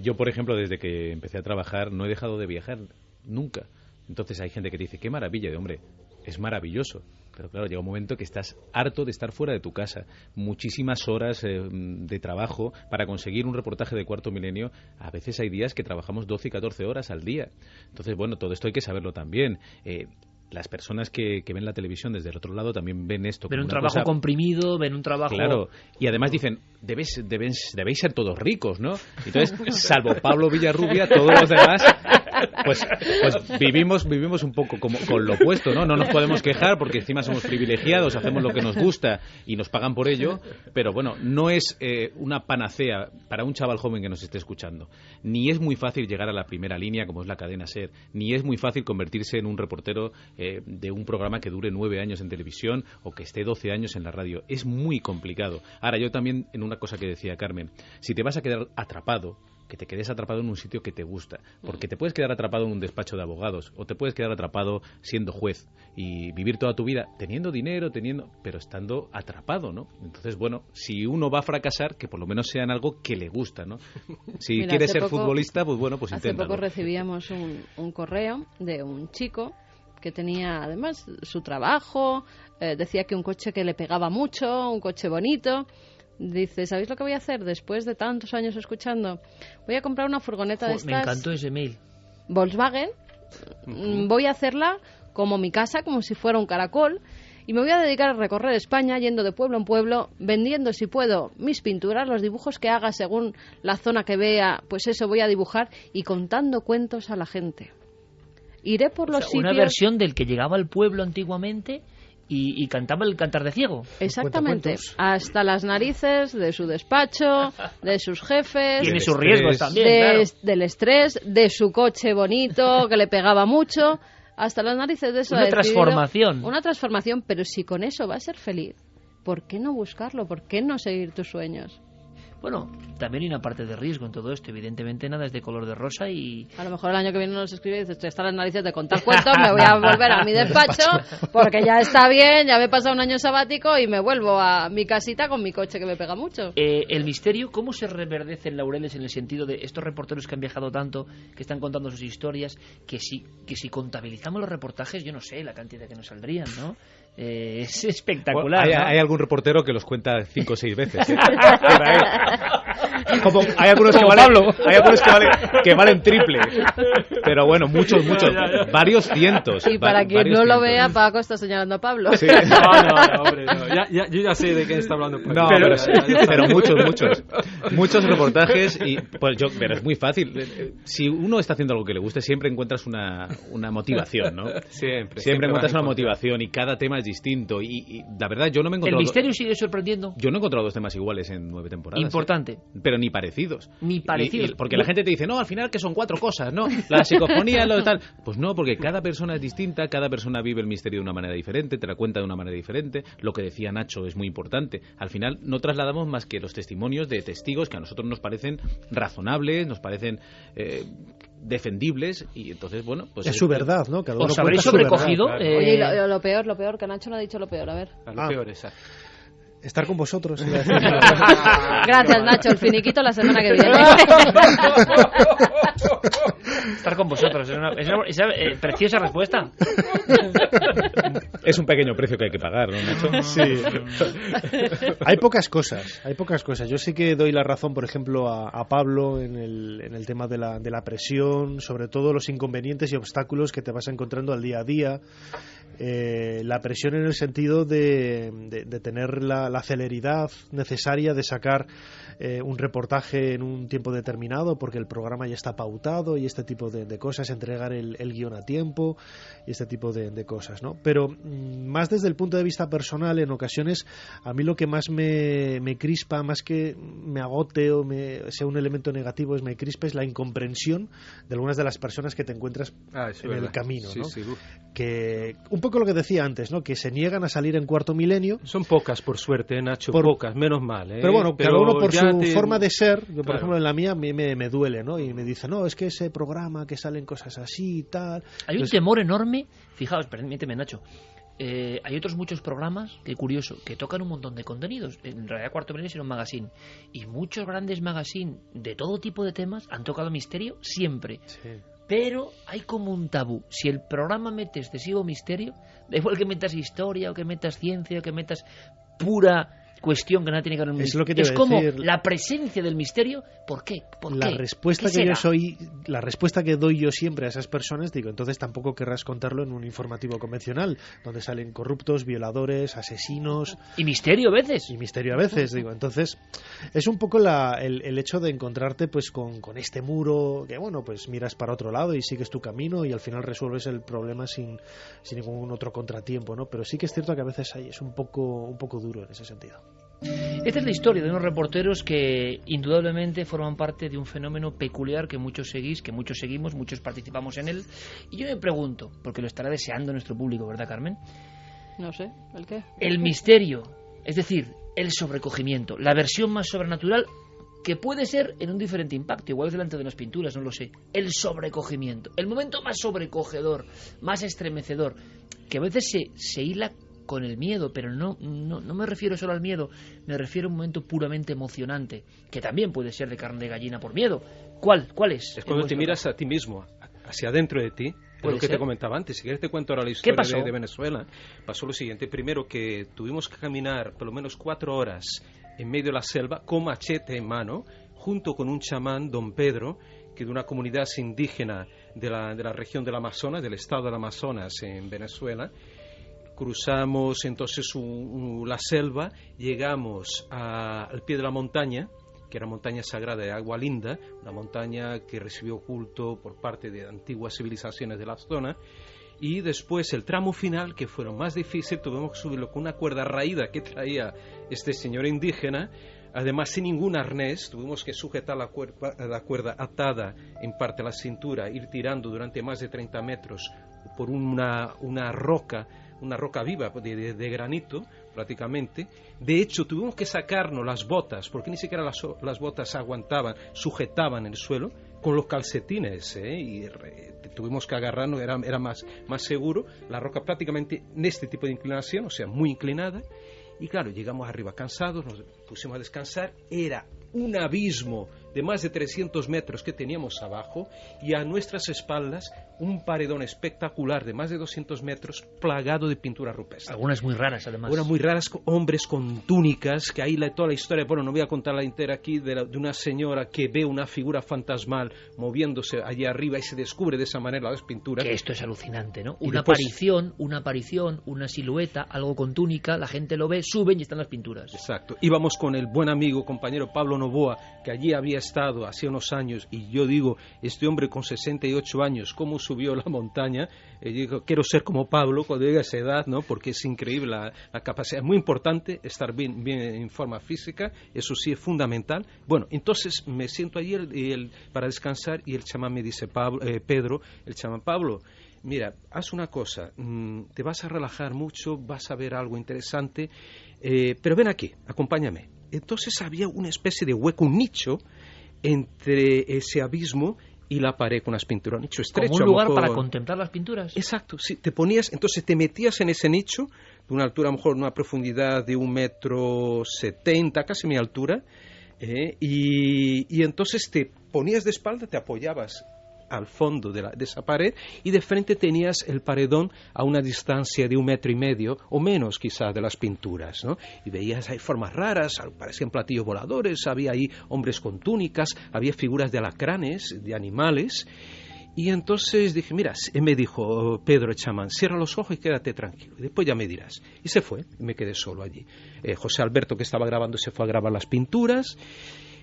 Yo, por ejemplo, desde que empecé a trabajar no he dejado de viajar nunca. Entonces hay gente que te dice, qué maravilla, de hombre, es maravilloso. Pero claro, llega un momento que estás harto de estar fuera de tu casa. Muchísimas horas de trabajo para conseguir un reportaje de Cuarto Milenio. A veces hay días que trabajamos 12 y 14 horas al día. Entonces, bueno, todo esto hay que saberlo también. Las personas que ven la televisión desde el otro lado también ven esto. Ven como un una trabajo cosa... comprimido, ven un trabajo... Claro, y además dicen, debéis ser todos ricos, ¿no? Entonces, salvo Pablo Villarrubia, todos los demás, pues vivimos un poco como con lo opuesto, ¿no? No nos podemos quejar porque encima somos privilegiados, hacemos lo que nos gusta y nos pagan por ello, pero bueno, no es una panacea para un chaval joven que nos esté escuchando. Ni es muy fácil llegar a la primera línea, como es la cadena SER, ni es muy fácil convertirse en un reportero de un programa que dure 9 años en televisión o que esté 12 años en la radio. Es muy complicado. Ahora, yo también, en una cosa que decía Carmen, si te vas a quedar atrapado, que te quedes atrapado en un sitio que te gusta, porque te puedes quedar atrapado en un despacho de abogados o te puedes quedar atrapado siendo juez y vivir toda tu vida teniendo dinero, pero estando atrapado, ¿no? Entonces, bueno, si uno va a fracasar, que por lo menos sea en algo que le gusta, ¿no? Si Mira, quiere ser poco, futbolista, pues bueno, pues inténtalo. Hace poco recibíamos un correo de un chico que tenía además su trabajo, decía que un coche que le pegaba mucho, un coche bonito. Dice, ¿sabéis lo que voy a hacer después de tantos años escuchando? Voy a comprar una furgoneta de estas. Me encantó ese mail. Volkswagen. Voy a hacerla como mi casa, como si fuera un caracol. Y me voy a dedicar a recorrer España, yendo de pueblo en pueblo, vendiendo, si puedo, mis pinturas, los dibujos que haga según la zona que vea, pues eso voy a dibujar, y contando cuentos a la gente. Iré por los sitios... Una versión del que llegaba al pueblo antiguamente y cantaba el cantar de ciego. Exactamente. Hasta las narices de su despacho, de sus jefes... Tiene sus riesgos también, claro. Del estrés, de su coche bonito, que le pegaba mucho... Hasta las narices de eso. Una transformación. Una transformación, pero si con eso va a ser feliz, ¿por qué no buscarlo? ¿Por qué no seguir tus sueños? Bueno, también hay una parte de riesgo en todo esto. Evidentemente nada es de color de rosa y... A lo mejor el año que viene nos escribe y dice, están las narices de contar cuentos, me voy a volver a mi despacho porque ya está bien, ya me he pasado un año sabático y me vuelvo a mi casita con mi coche que me pega mucho. El misterio, ¿cómo se reverdece en Laureles en el sentido de estos reporteros que han viajado tanto, que están contando sus historias, que si contabilizamos los reportajes, yo no sé la cantidad que nos saldrían, ¿no? Es espectacular. Bueno, hay algún reportero que los cuenta 5 o 6 veces. Como, hay algunos que valen triple. Pero bueno, muchos, varios cientos. Y para quien no lo vea, Paco está señalando a Pablo. Sí. No, hombre, no. Yo ya sé de qué está hablando. No, pero muchos reportajes y pues pero es muy fácil. Si uno está haciendo algo que le guste, siempre encuentras una motivación, ¿no? Siempre encuentras una motivación y cada tema es distinto y la verdad yo no me he encontrado... El misterio sigue sorprendiendo. Yo no he encontrado 2 temas iguales en 9 temporadas. Importante. Pero ni parecidos. Porque No. la gente te dice, no, al final que son 4 cosas, ¿no? La psicofonía, lo tal. Pues no, porque cada persona es distinta, cada persona vive el misterio de una manera diferente, te la cuenta de una manera diferente. Lo que decía Nacho es muy importante. Al final no trasladamos más que los testimonios de testigos que a nosotros nos parecen razonables, nos parecen... defendibles y entonces bueno pues es su verdad, ¿no? Cada uno os habréis sobrecogido verdad, claro. Oye, y lo peor que Nacho no ha dicho lo peor, a ver. Lo peor, exacto. Estar con vosotros. Gracias, Nacho, el finiquito la semana que viene. estar con vosotros. Es una preciosa respuesta. Es un pequeño precio que hay que pagar, ¿no, Nacho? Sí. Hay pocas cosas. Yo sí que doy la razón, por ejemplo, a Pablo en el tema de la presión, sobre todo los inconvenientes y obstáculos que te vas encontrando al día a día. La presión en el sentido de tener la celeridad necesaria de sacar un reportaje en un tiempo determinado porque el programa ya está pautado y este tipo de cosas, entregar el guión a tiempo y este tipo de cosas, ¿no? Pero más desde el punto de vista personal, en ocasiones a mí lo que más me crispa, más que me agote o sea un elemento negativo, me crispa es la incomprensión de algunas de las personas que te encuentras en el camino, ¿no? Sí. Que un poco lo que decía antes, ¿no? Que se niegan a salir en Cuarto Milenio. Son pocas, por suerte, Nacho, pocas, menos mal, ¿eh? Pero bueno, cada uno por su forma de ser. Yo, por Claro. ejemplo, en la mía me duele, ¿no? Y me dice, no, es que ese programa que salen cosas así y tal. Hay un temor enorme, fijaos, permíteme, Nacho. Hay otros muchos programas, qué curioso, que tocan un montón de contenidos. En realidad Cuarto Milenio es un magazine. Y muchos grandes magazines de todo tipo de temas han tocado misterio siempre. Sí. Pero hay como un tabú. Si el programa mete excesivo misterio, da igual que metas historia o que metas ciencia o que metas pura cuestión que nada tiene que ver con el Es lo que te es iba a como decir. la presencia del misterio. ¿Por qué? La respuesta la respuesta que doy yo siempre a esas personas, digo, entonces tampoco querrás contarlo en un informativo convencional, donde salen corruptos, violadores, asesinos. Y misterio a veces. Y misterio a veces, digo. Entonces, es un poco el hecho de encontrarte pues con este muro, que bueno, pues miras para otro lado y sigues tu camino y al final resuelves el problema sin ningún otro contratiempo, ¿no? Pero sí que es cierto que a veces es un poco duro en ese sentido. Esta es la historia de unos reporteros que indudablemente forman parte de un fenómeno peculiar que muchos seguís, que muchos seguimos, muchos participamos en él. Y yo me pregunto, porque lo estará deseando nuestro público, ¿verdad, Carmen? No sé, ¿el qué? El misterio, es decir, el sobrecogimiento, la versión más sobrenatural que puede ser en un diferente impacto, igual es delante de unas pinturas, no lo sé. El sobrecogimiento, el momento más sobrecogedor, más estremecedor, que a veces se hila con el miedo, pero no me refiero solo al miedo, me refiero a un momento puramente emocionante, que también puede ser de carne de gallina por miedo. ¿Cuál es? Es cuando te miras a ti mismo, hacia adentro de ti. Es lo que te comentaba antes. Si quieres te cuento ahora la historia de Venezuela. Pasó lo siguiente. Primero que tuvimos que caminar por lo menos 4 horas en medio de la selva con machete en mano, junto con un chamán, don Pedro, que de una comunidad indígena de la región del Amazonas, del estado del Amazonas en Venezuela. Cruzamos entonces la selva, llegamos al pie de la montaña, que era montaña sagrada de Agua Linda, una montaña que recibió culto por parte de antiguas civilizaciones de la zona, y después el tramo final, que fue lo más difícil, tuvimos que subirlo con una cuerda raída que traía este señor indígena, además sin ningún arnés, tuvimos que sujetar la cuerda atada en parte a la cintura, ir tirando durante más de 30 metros por una roca viva de granito prácticamente. De hecho tuvimos que sacarnos las botas porque ni siquiera las botas aguantaban, sujetaban el suelo con los calcetines, y tuvimos que agarrarnos, era más seguro. La roca prácticamente en este tipo de inclinación, o sea, muy inclinada. Y claro, llegamos arriba cansados, nos pusimos a descansar, era un abismo de más de 300 metros que teníamos abajo y a nuestras espaldas un paredón espectacular de más de 200 metros plagado de pinturas rupestres. Algunas muy raras, además. Algunas muy raras, hombres con túnicas, que ahí toda la historia, bueno, no voy a contarla entera aquí, de una señora que ve una figura fantasmal moviéndose allá arriba y se descubre de esa manera las pinturas. Que esto es alucinante, ¿no? Y Una después, aparición, una silueta, algo con túnica, la gente lo ve, suben y están las pinturas. Exacto. Íbamos con el buen amigo, compañero Pablo Novoa, que allí había estado hace unos años, y yo digo, este hombre con 68 años, ¿cómo subió la montaña? Digo, quiero ser como Pablo cuando llegue a esa edad, ¿no? Porque es increíble la capacidad. Es muy importante estar bien en forma física, eso sí es fundamental. Bueno, entonces me siento allí para descansar y el chamán me dice, Pedro, el chamán, Pablo, mira, haz una cosa, te vas a relajar mucho, vas a ver algo interesante, pero ven aquí, acompáñame. Entonces había una especie de hueco, un nicho entre ese abismo y la pared con las pinturas, un nicho estrecho. Como un lugar para contemplar las pinturas. Exacto, sí, entonces te metías en ese nicho, de una altura, a lo mejor una profundidad de 1,70 m, casi mi altura, y entonces te ponías de espalda, te apoyabas al fondo de esa pared y de frente tenías el paredón a una distancia de 1,5 metros o menos quizás de las pinturas, ¿no? Y veías ahí formas raras, parecían platillos voladores, había ahí hombres con túnicas, había figuras de alacranes, de animales. Y entonces dije, mira, me dijo Pedro el chamán, cierra los ojos y quédate tranquilo, y después ya me dirás. Y se fue, y me quedé solo allí. José Alberto, que estaba grabando, se fue a grabar las pinturas,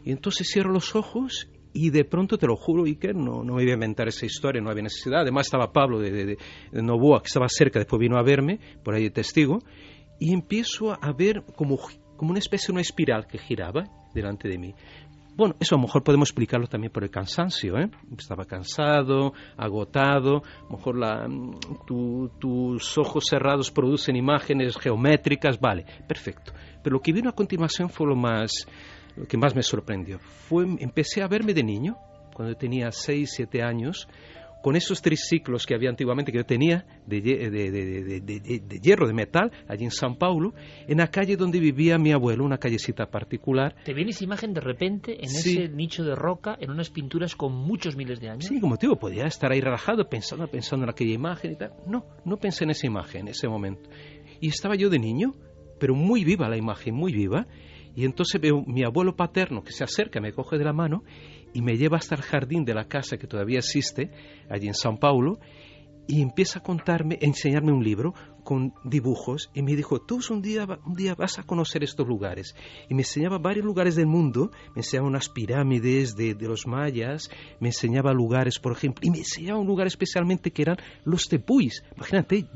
y entonces cierro los ojos, y de pronto, te lo juro, Iker, no me iba a inventar esa historia, no había necesidad. Además estaba Pablo de Novoa, que estaba cerca, después vino a verme, por ahí de testigo, y empiezo a ver como una especie de una espiral que giraba delante de mí. Bueno, eso a lo mejor podemos explicarlo también por el cansancio, ¿eh? Estaba cansado, agotado, a lo mejor tus ojos cerrados producen imágenes geométricas, vale, perfecto. Pero lo que vino a continuación fue lo que más me sorprendió. Empecé a verme de niño, cuando tenía 6, 7 años, con esos triciclos que había antiguamente, que yo tenía, de hierro, de metal, allí en San Paulo, en la calle donde vivía mi abuelo, una callecita particular. ¿Te viene esa imagen de repente en ese nicho de roca, en unas pinturas con muchos miles de años? Sí, como te digo, podía estar ahí relajado pensando en aquella imagen y tal. No pensé en esa imagen en ese momento. Y estaba yo de niño, pero muy viva la imagen, muy viva. Y entonces veo mi abuelo paterno que se acerca, me coge de la mano y me lleva hasta el jardín de la casa que todavía existe, allí en San Paulo, y empieza a enseñarme un libro con dibujos, y me dijo, tú un día vas a conocer estos lugares. Y me enseñaba varios lugares del mundo, me enseñaba unas pirámides de los mayas, me enseñaba lugares, por ejemplo, y me enseñaba un lugar especialmente que eran los tepuis. Imagínate,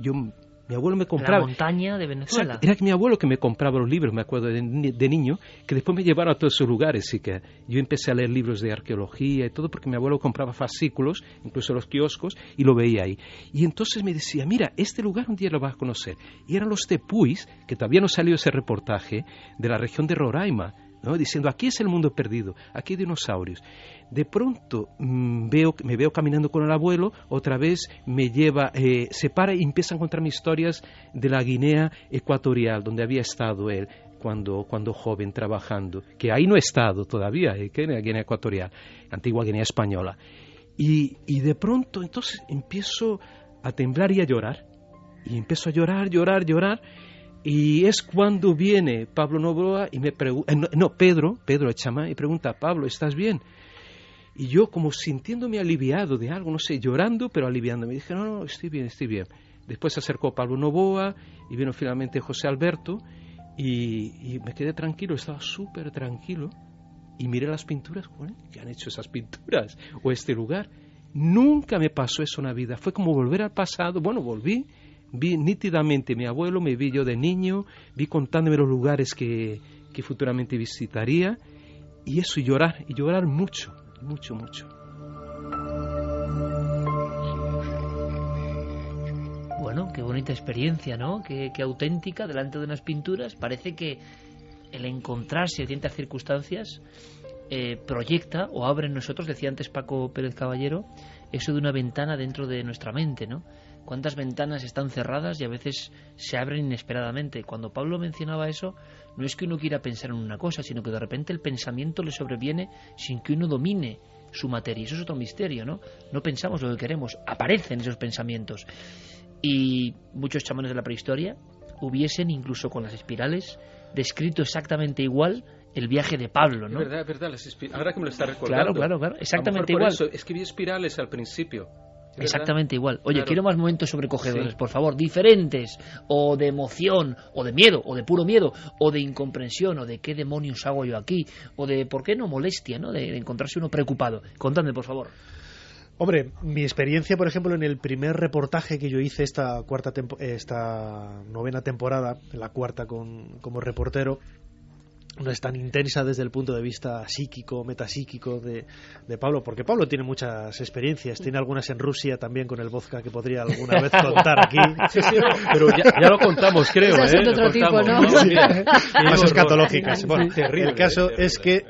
mi abuelo me compraba... La montaña de Venezuela. Exacto. Era que mi abuelo que me compraba los libros, me acuerdo de niño, que después me llevaron a todos esos lugares. Y que yo empecé a leer libros de arqueología y todo, porque mi abuelo compraba fascículos, incluso en los kioscos, y lo veía ahí. Y entonces me decía, mira, este lugar un día lo vas a conocer. Y eran los tepuis, que todavía no salió ese reportaje, de la región de Roraima, ¿no? Diciendo, aquí es el mundo perdido, aquí hay dinosaurios. De pronto me veo caminando con el abuelo, otra vez me lleva, se para y empieza a contarme historias de la Guinea Ecuatorial, donde había estado él cuando joven trabajando, que ahí no he estado todavía, que en la Guinea Ecuatorial, antigua Guinea Española. Y de pronto entonces empiezo a temblar y a llorar, y empiezo a llorar, y es cuando viene Pablo Novoa y me pregunta, Pedro el chamán, y pregunta, Pablo, ¿estás bien? Y yo como sintiéndome aliviado de algo, no sé, llorando, pero aliviándome. Dije, no, estoy bien. Después se acercó Pablo Novoa y vino finalmente José Alberto y me quedé tranquilo, estaba súper tranquilo. Y miré las pinturas, ¿qué han hecho esas pinturas? O este lugar. Nunca me pasó eso en la vida. Fue como volver al pasado. Bueno, volví. Vi nítidamente mi abuelo, me vi yo de niño, vi contándome los lugares que futuramente visitaría, y eso, y llorar mucho. Bueno, qué bonita experiencia, ¿no? Qué auténtica, delante de unas pinturas. Parece que el encontrarse en ciertas circunstancias proyecta o abre en nosotros, decía antes Paco Pérez Caballero, eso de una ventana dentro de nuestra mente, ¿no? Cuántas ventanas están cerradas y a veces se abren inesperadamente. Cuando Pablo mencionaba eso, no es que uno quiera pensar en una cosa, sino que de repente el pensamiento le sobreviene sin que uno domine su materia. Eso es otro misterio, ¿no? No pensamos lo que queremos, aparecen esos pensamientos. Y muchos chamanes de la prehistoria hubiesen, incluso con las espirales, descrito exactamente igual el viaje de Pablo, ¿no? Es verdad, ahora que me lo está recordando. Claro, exactamente igual. Por eso, escribí espirales al principio. Exactamente igual. Oye, claro. Quiero más momentos sobrecogedores, por favor, diferentes, o de emoción, o de miedo, o de puro miedo, o de incomprensión, o de qué demonios hago yo aquí, o de, ¿por qué no?, molestia, ¿no?, de encontrarse uno preocupado. Contadme, por favor. Hombre, mi experiencia, por ejemplo, en el primer reportaje que yo hice esta novena temporada, en la cuarta como reportero, no es tan intensa desde el punto de vista psíquico, metapsíquico de Pablo, porque Pablo tiene muchas experiencias, tiene algunas en Rusia también con el vodka que podría alguna vez contar aquí. Sí, pero ya lo contamos, creo. Esas son de otro tipo, ¿no? Sí, más escatológicas. Bueno, terrible, el caso terrible, es que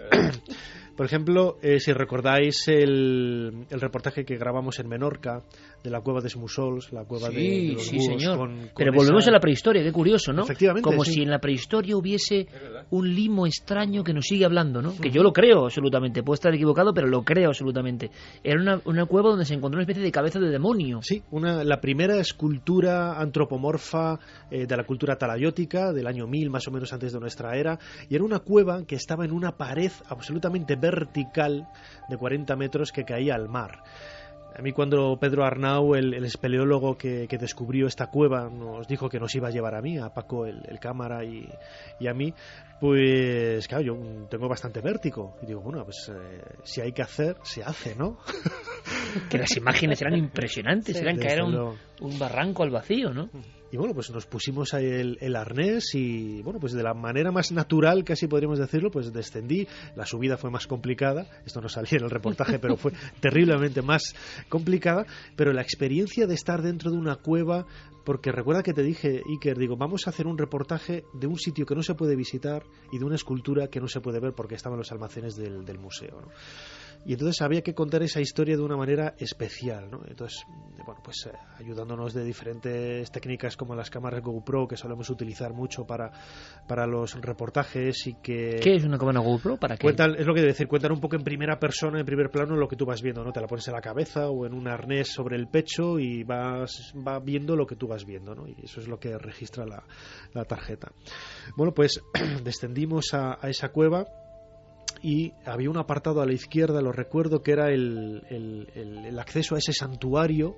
Por ejemplo, si recordáis el reportaje que grabamos en Menorca de la cueva de Smusols, la cueva de los sí, búhos, señor. con Pero volvemos a la prehistoria, qué curioso, ¿no? Efectivamente, como sí. si en la prehistoria hubiese un limo extraño que nos sigue hablando, ¿no? Que yo lo creo absolutamente, puedo estar equivocado, pero lo creo absolutamente. Era una cueva donde se encontró una especie de cabeza de demonio. Sí, la primera escultura antropomorfa de la cultura talayótica del año 1000, más o menos antes de nuestra era, y era una cueva que estaba en una pared absolutamente vertical de 40 metros que caía al mar. A mí cuando Pedro Arnau, el espeleólogo que descubrió esta cueva, nos dijo que nos iba a llevar a mí, a Paco el cámara y a mí, pues claro, yo tengo bastante vértigo. Y digo, bueno, pues si hay que hacer, se hace, ¿no? Que las imágenes eran impresionantes, Sí. eran caer a un barranco al vacío, ¿no? Y bueno, pues nos pusimos ahí el arnés y bueno, pues de la manera más natural, casi podríamos decirlo, pues descendí. La subida fue más complicada, esto no salía en el reportaje, pero fue terriblemente más complicada. Pero la experiencia de estar dentro de una cueva, porque recuerda que te dije, Iker, digo, vamos a hacer un reportaje de un sitio que no se puede visitar y de una escultura que no se puede ver porque estaba en los almacenes del museo, ¿no? Y entonces había que contar esa historia de una manera especial, ¿no? Entonces, bueno, pues ayudándonos de diferentes técnicas como las cámaras GoPro que solemos utilizar mucho para los reportajes y que... ¿Qué es una cámara GoPro? ¿Para qué? Es lo que debo decir, cuentan un poco en primera persona, en primer plano, lo que tú vas viendo, ¿no? Te la pones en la cabeza o en un arnés sobre el pecho y va viendo lo que tú vas viendo, ¿no? Y eso es lo que registra la tarjeta. Bueno, pues descendimos a esa cueva y había un apartado a la izquierda, lo recuerdo, que era el acceso a ese santuario,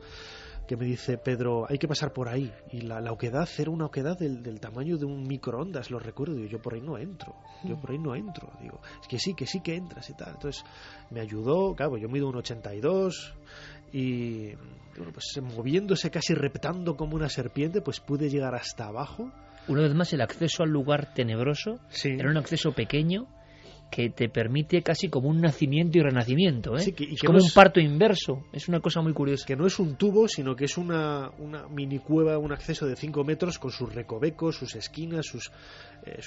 que me dice Pedro, hay que pasar por ahí. Y la oquedad era una oquedad del tamaño de un microondas, lo recuerdo. Y yo por ahí no entro. Digo, es que sí que entras y tal. Entonces me ayudó, claro, yo mido 1,82 y bueno, pues moviéndose casi reptando como una serpiente, pues pude llegar hasta abajo. Una vez más, el acceso al lugar tenebroso era un acceso pequeño que te permite casi como un nacimiento y renacimiento, ¿eh? Sí, es como un parto inverso, es una cosa muy curiosa. Que no es un tubo, sino que es una mini cueva, un acceso de 5 metros con sus recovecos, sus esquinas, sus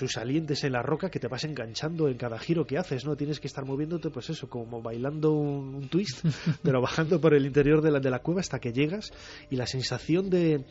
salientes en la roca que te vas enganchando en cada giro que haces, ¿no? Tienes que estar moviéndote, pues eso, como bailando un twist, pero bajando por el interior de la cueva hasta que llegas, y la sensación de...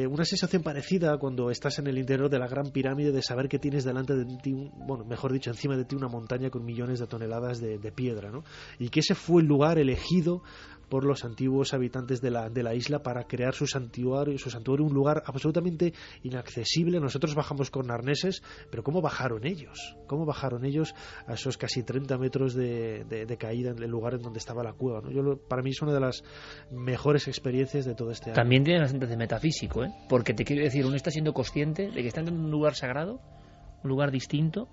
una sensación parecida cuando estás en el interior de la Gran Pirámide, de saber que tienes delante de ti, bueno, mejor dicho, encima de ti una montaña con millones de toneladas de piedra, ¿no? Y que ese fue el lugar elegido por los antiguos habitantes de la isla para crear su santuario, un lugar absolutamente inaccesible. Nosotros bajamos con arneses, pero ¿cómo bajaron ellos? ¿Cómo bajaron ellos a esos casi 30 metros de caída en el lugar en donde estaba la cueva, ¿no? Para mí es una de las mejores experiencias de todo este año. También tiene bastante de metafísico, ¿eh? Porque te quiero decir, uno está siendo consciente de que está en un lugar sagrado, un lugar distinto,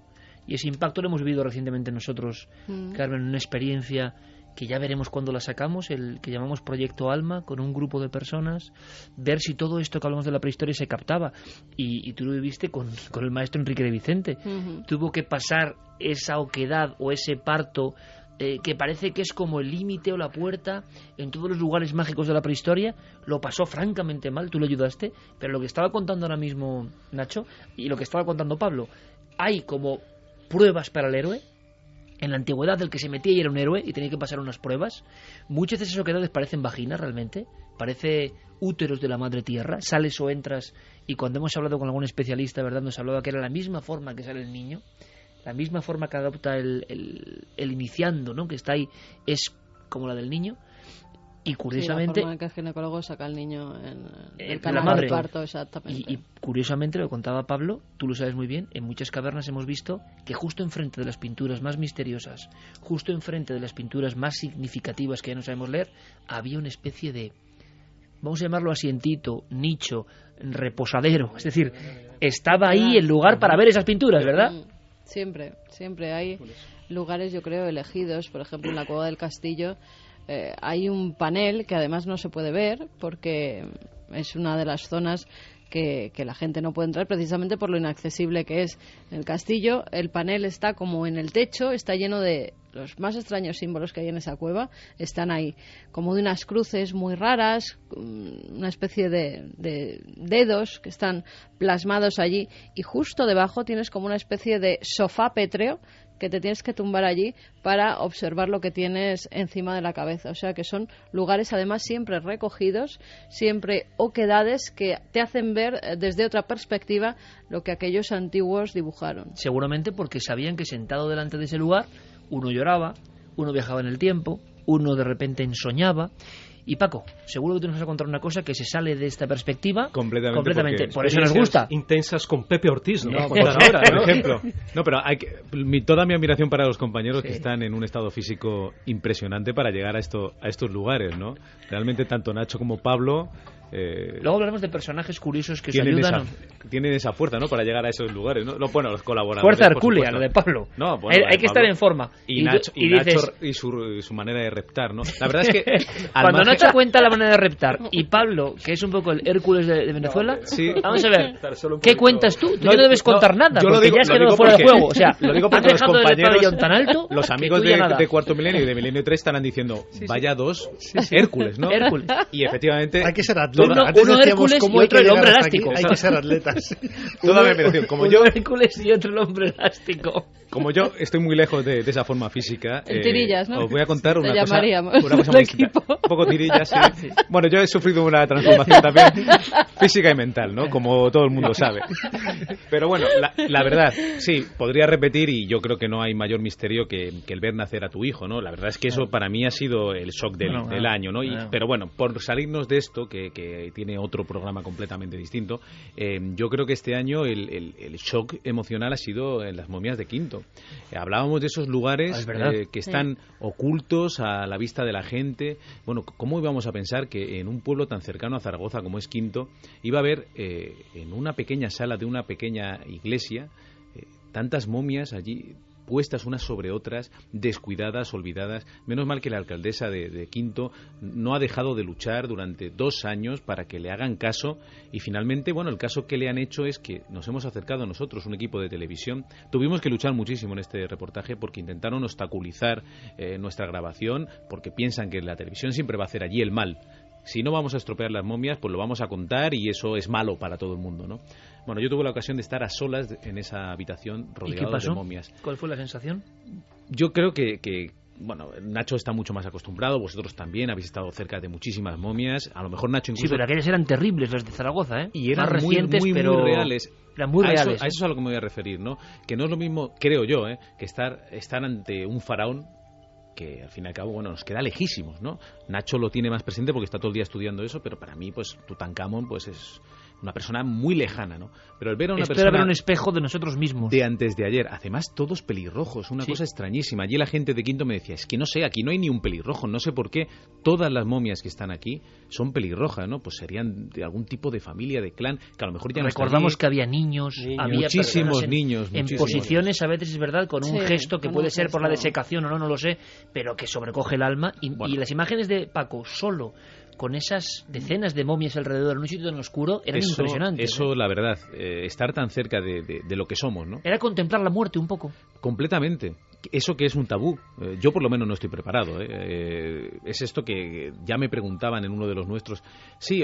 y ese impacto lo hemos vivido recientemente nosotros, Carmen, en una experiencia que ya veremos cuando la sacamos, el que llamamos Proyecto Alma, con un grupo de personas, ver si todo esto que hablamos de la prehistoria se captaba. Y tú lo viviste con el maestro Enrique de Vicente. Tuvo que pasar esa oquedad o ese parto que parece que es como el límite o la puerta en todos los lugares mágicos de la prehistoria. Lo pasó francamente mal, tú lo ayudaste, pero lo que estaba contando ahora mismo Nacho y lo que estaba contando Pablo, hay como pruebas para el héroe. En la antigüedad el que se metía y era un héroe y tenía que pasar unas pruebas. Muchas de esas oquedades parecen vaginas realmente, parece úteros de la madre tierra, sales o entras, y cuando hemos hablado con algún especialista, ¿verdad?, nos hablaba que era la misma forma que sale el niño, la misma forma que adopta el iniciando, ¿no?, que está ahí, es como la del niño. Y curiosamente, sí, la forma en que el ginecólogo saca al niño en el la canal madre. de parto, exactamente. Y curiosamente, lo contaba Pablo, tú lo sabes muy bien, en muchas cavernas hemos visto que justo enfrente de las pinturas más misteriosas, justo enfrente de las pinturas más significativas que ya no sabemos leer, había una especie de, vamos a llamarlo asientito, nicho, reposadero. Es decir, estaba ahí el lugar para ver esas pinturas, ¿verdad? Siempre hay lugares, yo creo, elegidos. Por ejemplo, en la Cueva del Castillo hay un panel que además no se puede ver porque es una de las zonas que la gente no puede entrar precisamente por lo inaccesible que es. En el castillo el panel está como en el techo, está lleno de los más extraños símbolos que hay en esa cueva, están ahí, como de unas cruces muy raras, una especie de dedos que están plasmados allí, y justo debajo tienes como una especie de sofá pétreo que te tienes que tumbar allí para observar lo que tienes encima de la cabeza. O sea que son lugares además siempre recogidos, siempre oquedades que te hacen ver desde otra perspectiva lo que aquellos antiguos dibujaron. Seguramente porque sabían que sentado delante de ese lugar uno lloraba, uno viajaba en el tiempo, uno de repente ensoñaba. Y Paco, seguro que tú nos vas a contar una cosa que se sale de esta perspectiva completamente. Por eso nos gusta. Intensas con Pepe Ortiz, ¿no? Por ejemplo. No, pero toda mi admiración para los compañeros que están en un estado físico impresionante para llegar a estos lugares, ¿no? Realmente tanto Nacho como Pablo... Luego hablaremos de personajes curiosos que se ayudan. Tienen esa fuerza, ¿no? Para llegar a esos lugares, ¿no? Bueno, los colaboradores. Fuerza hercúlea, lo de Pablo. No, bueno, hay que estar en forma. Y Nacho y su manera de reptar, ¿no? La verdad es que cuando Nacho cuenta la manera de reptar y Pablo, que es un poco el Hércules de Venezuela, vamos a ver, ¿qué cuentas tú? Tú no debes contar nada, porque ya has quedado fuera de juego. O sea, lo digo porque los compañeros tan alto, los amigos de Cuarto Milenio y de Milenio 3 estarán diciendo, vaya dos Hércules, ¿no? Hércules. Y efectivamente hay que ser uno Hércules y otro el hombre elástico. Hay que ser atletas. Toda mi admiración. Como yo, Hércules y otro el hombre elástico. Como yo estoy muy lejos de esa forma física, tirillas, ¿no? os voy a contar una cosa muy distinta. Un poco tirillas, sí. Bueno, yo he sufrido una transformación también física y mental, ¿no? Como todo el mundo sabe. Pero bueno, la verdad, sí, podría repetir, y yo creo que no hay mayor misterio que el ver nacer a tu hijo, ¿no? La verdad es que eso para mí ha sido el shock del año, ¿no? Pero bueno, por salirnos de esto, que tiene otro programa completamente distinto, yo creo que este año el shock emocional ha sido en las momias de Quinto. Hablábamos de esos lugares que están ocultos a la vista de la gente. Bueno, ¿cómo íbamos a pensar que en un pueblo tan cercano a Zaragoza como es Quinto iba a haber en una pequeña sala de una pequeña iglesia tantas momias allí puestas unas sobre otras, descuidadas, olvidadas? Menos mal que la alcaldesa de Quinto no ha dejado de luchar durante 2 años para que le hagan caso, y finalmente, bueno, el caso que le han hecho es que nos hemos acercado nosotros, un equipo de televisión. Tuvimos que luchar muchísimo en este reportaje porque intentaron obstaculizar nuestra grabación, porque piensan que la televisión siempre va a hacer allí el mal. Si no vamos a estropear las momias, pues lo vamos a contar y eso es malo para todo el mundo, ¿no? Bueno, yo tuve la ocasión de estar a solas en esa habitación rodeado de momias. ¿Cuál fue la sensación? Yo creo que bueno, Nacho está mucho más acostumbrado, vosotros también habéis estado cerca de muchísimas momias. A lo mejor Nacho incluso... Sí, pero aquellas eran terribles, las de Zaragoza, ¿eh? Y eran más recientes, muy reales. Eran muy reales. A eso es a lo que me voy a referir, ¿no? Que no es lo mismo, creo yo, que estar ante un faraón que al fin y al cabo, bueno, nos queda lejísimos, ¿no? Nacho lo tiene más presente porque está todo el día estudiando eso, pero para mí, pues, Tutankamón, pues es una persona muy lejana, ¿no? Pero el ver a una persona... ver un espejo de nosotros mismos. De antes de ayer. Además, todos pelirrojos, una cosa extrañísima. Allí la gente de Quinto me decía, es que no sé, aquí no hay ni un pelirrojo, no sé por qué todas las momias que están aquí son pelirrojas, ¿no? Pues serían de algún tipo de familia, de clan, que a lo mejor ya no recordamos que había niños, había muchísimos niños. En posiciones, a veces es verdad, con un gesto que puede ser por la desecación o no lo sé, pero que sobrecoge el alma. Y las imágenes de Paco solo con esas decenas de momias alrededor en un sitio tan oscuro eran impresionantes. Eso, la verdad, estar tan cerca de lo que somos, ¿no? Era contemplar la muerte un poco. Completamente. Eso que es un tabú. Yo por lo menos no estoy preparado. Es esto que ya me preguntaban en uno de los nuestros. Sí,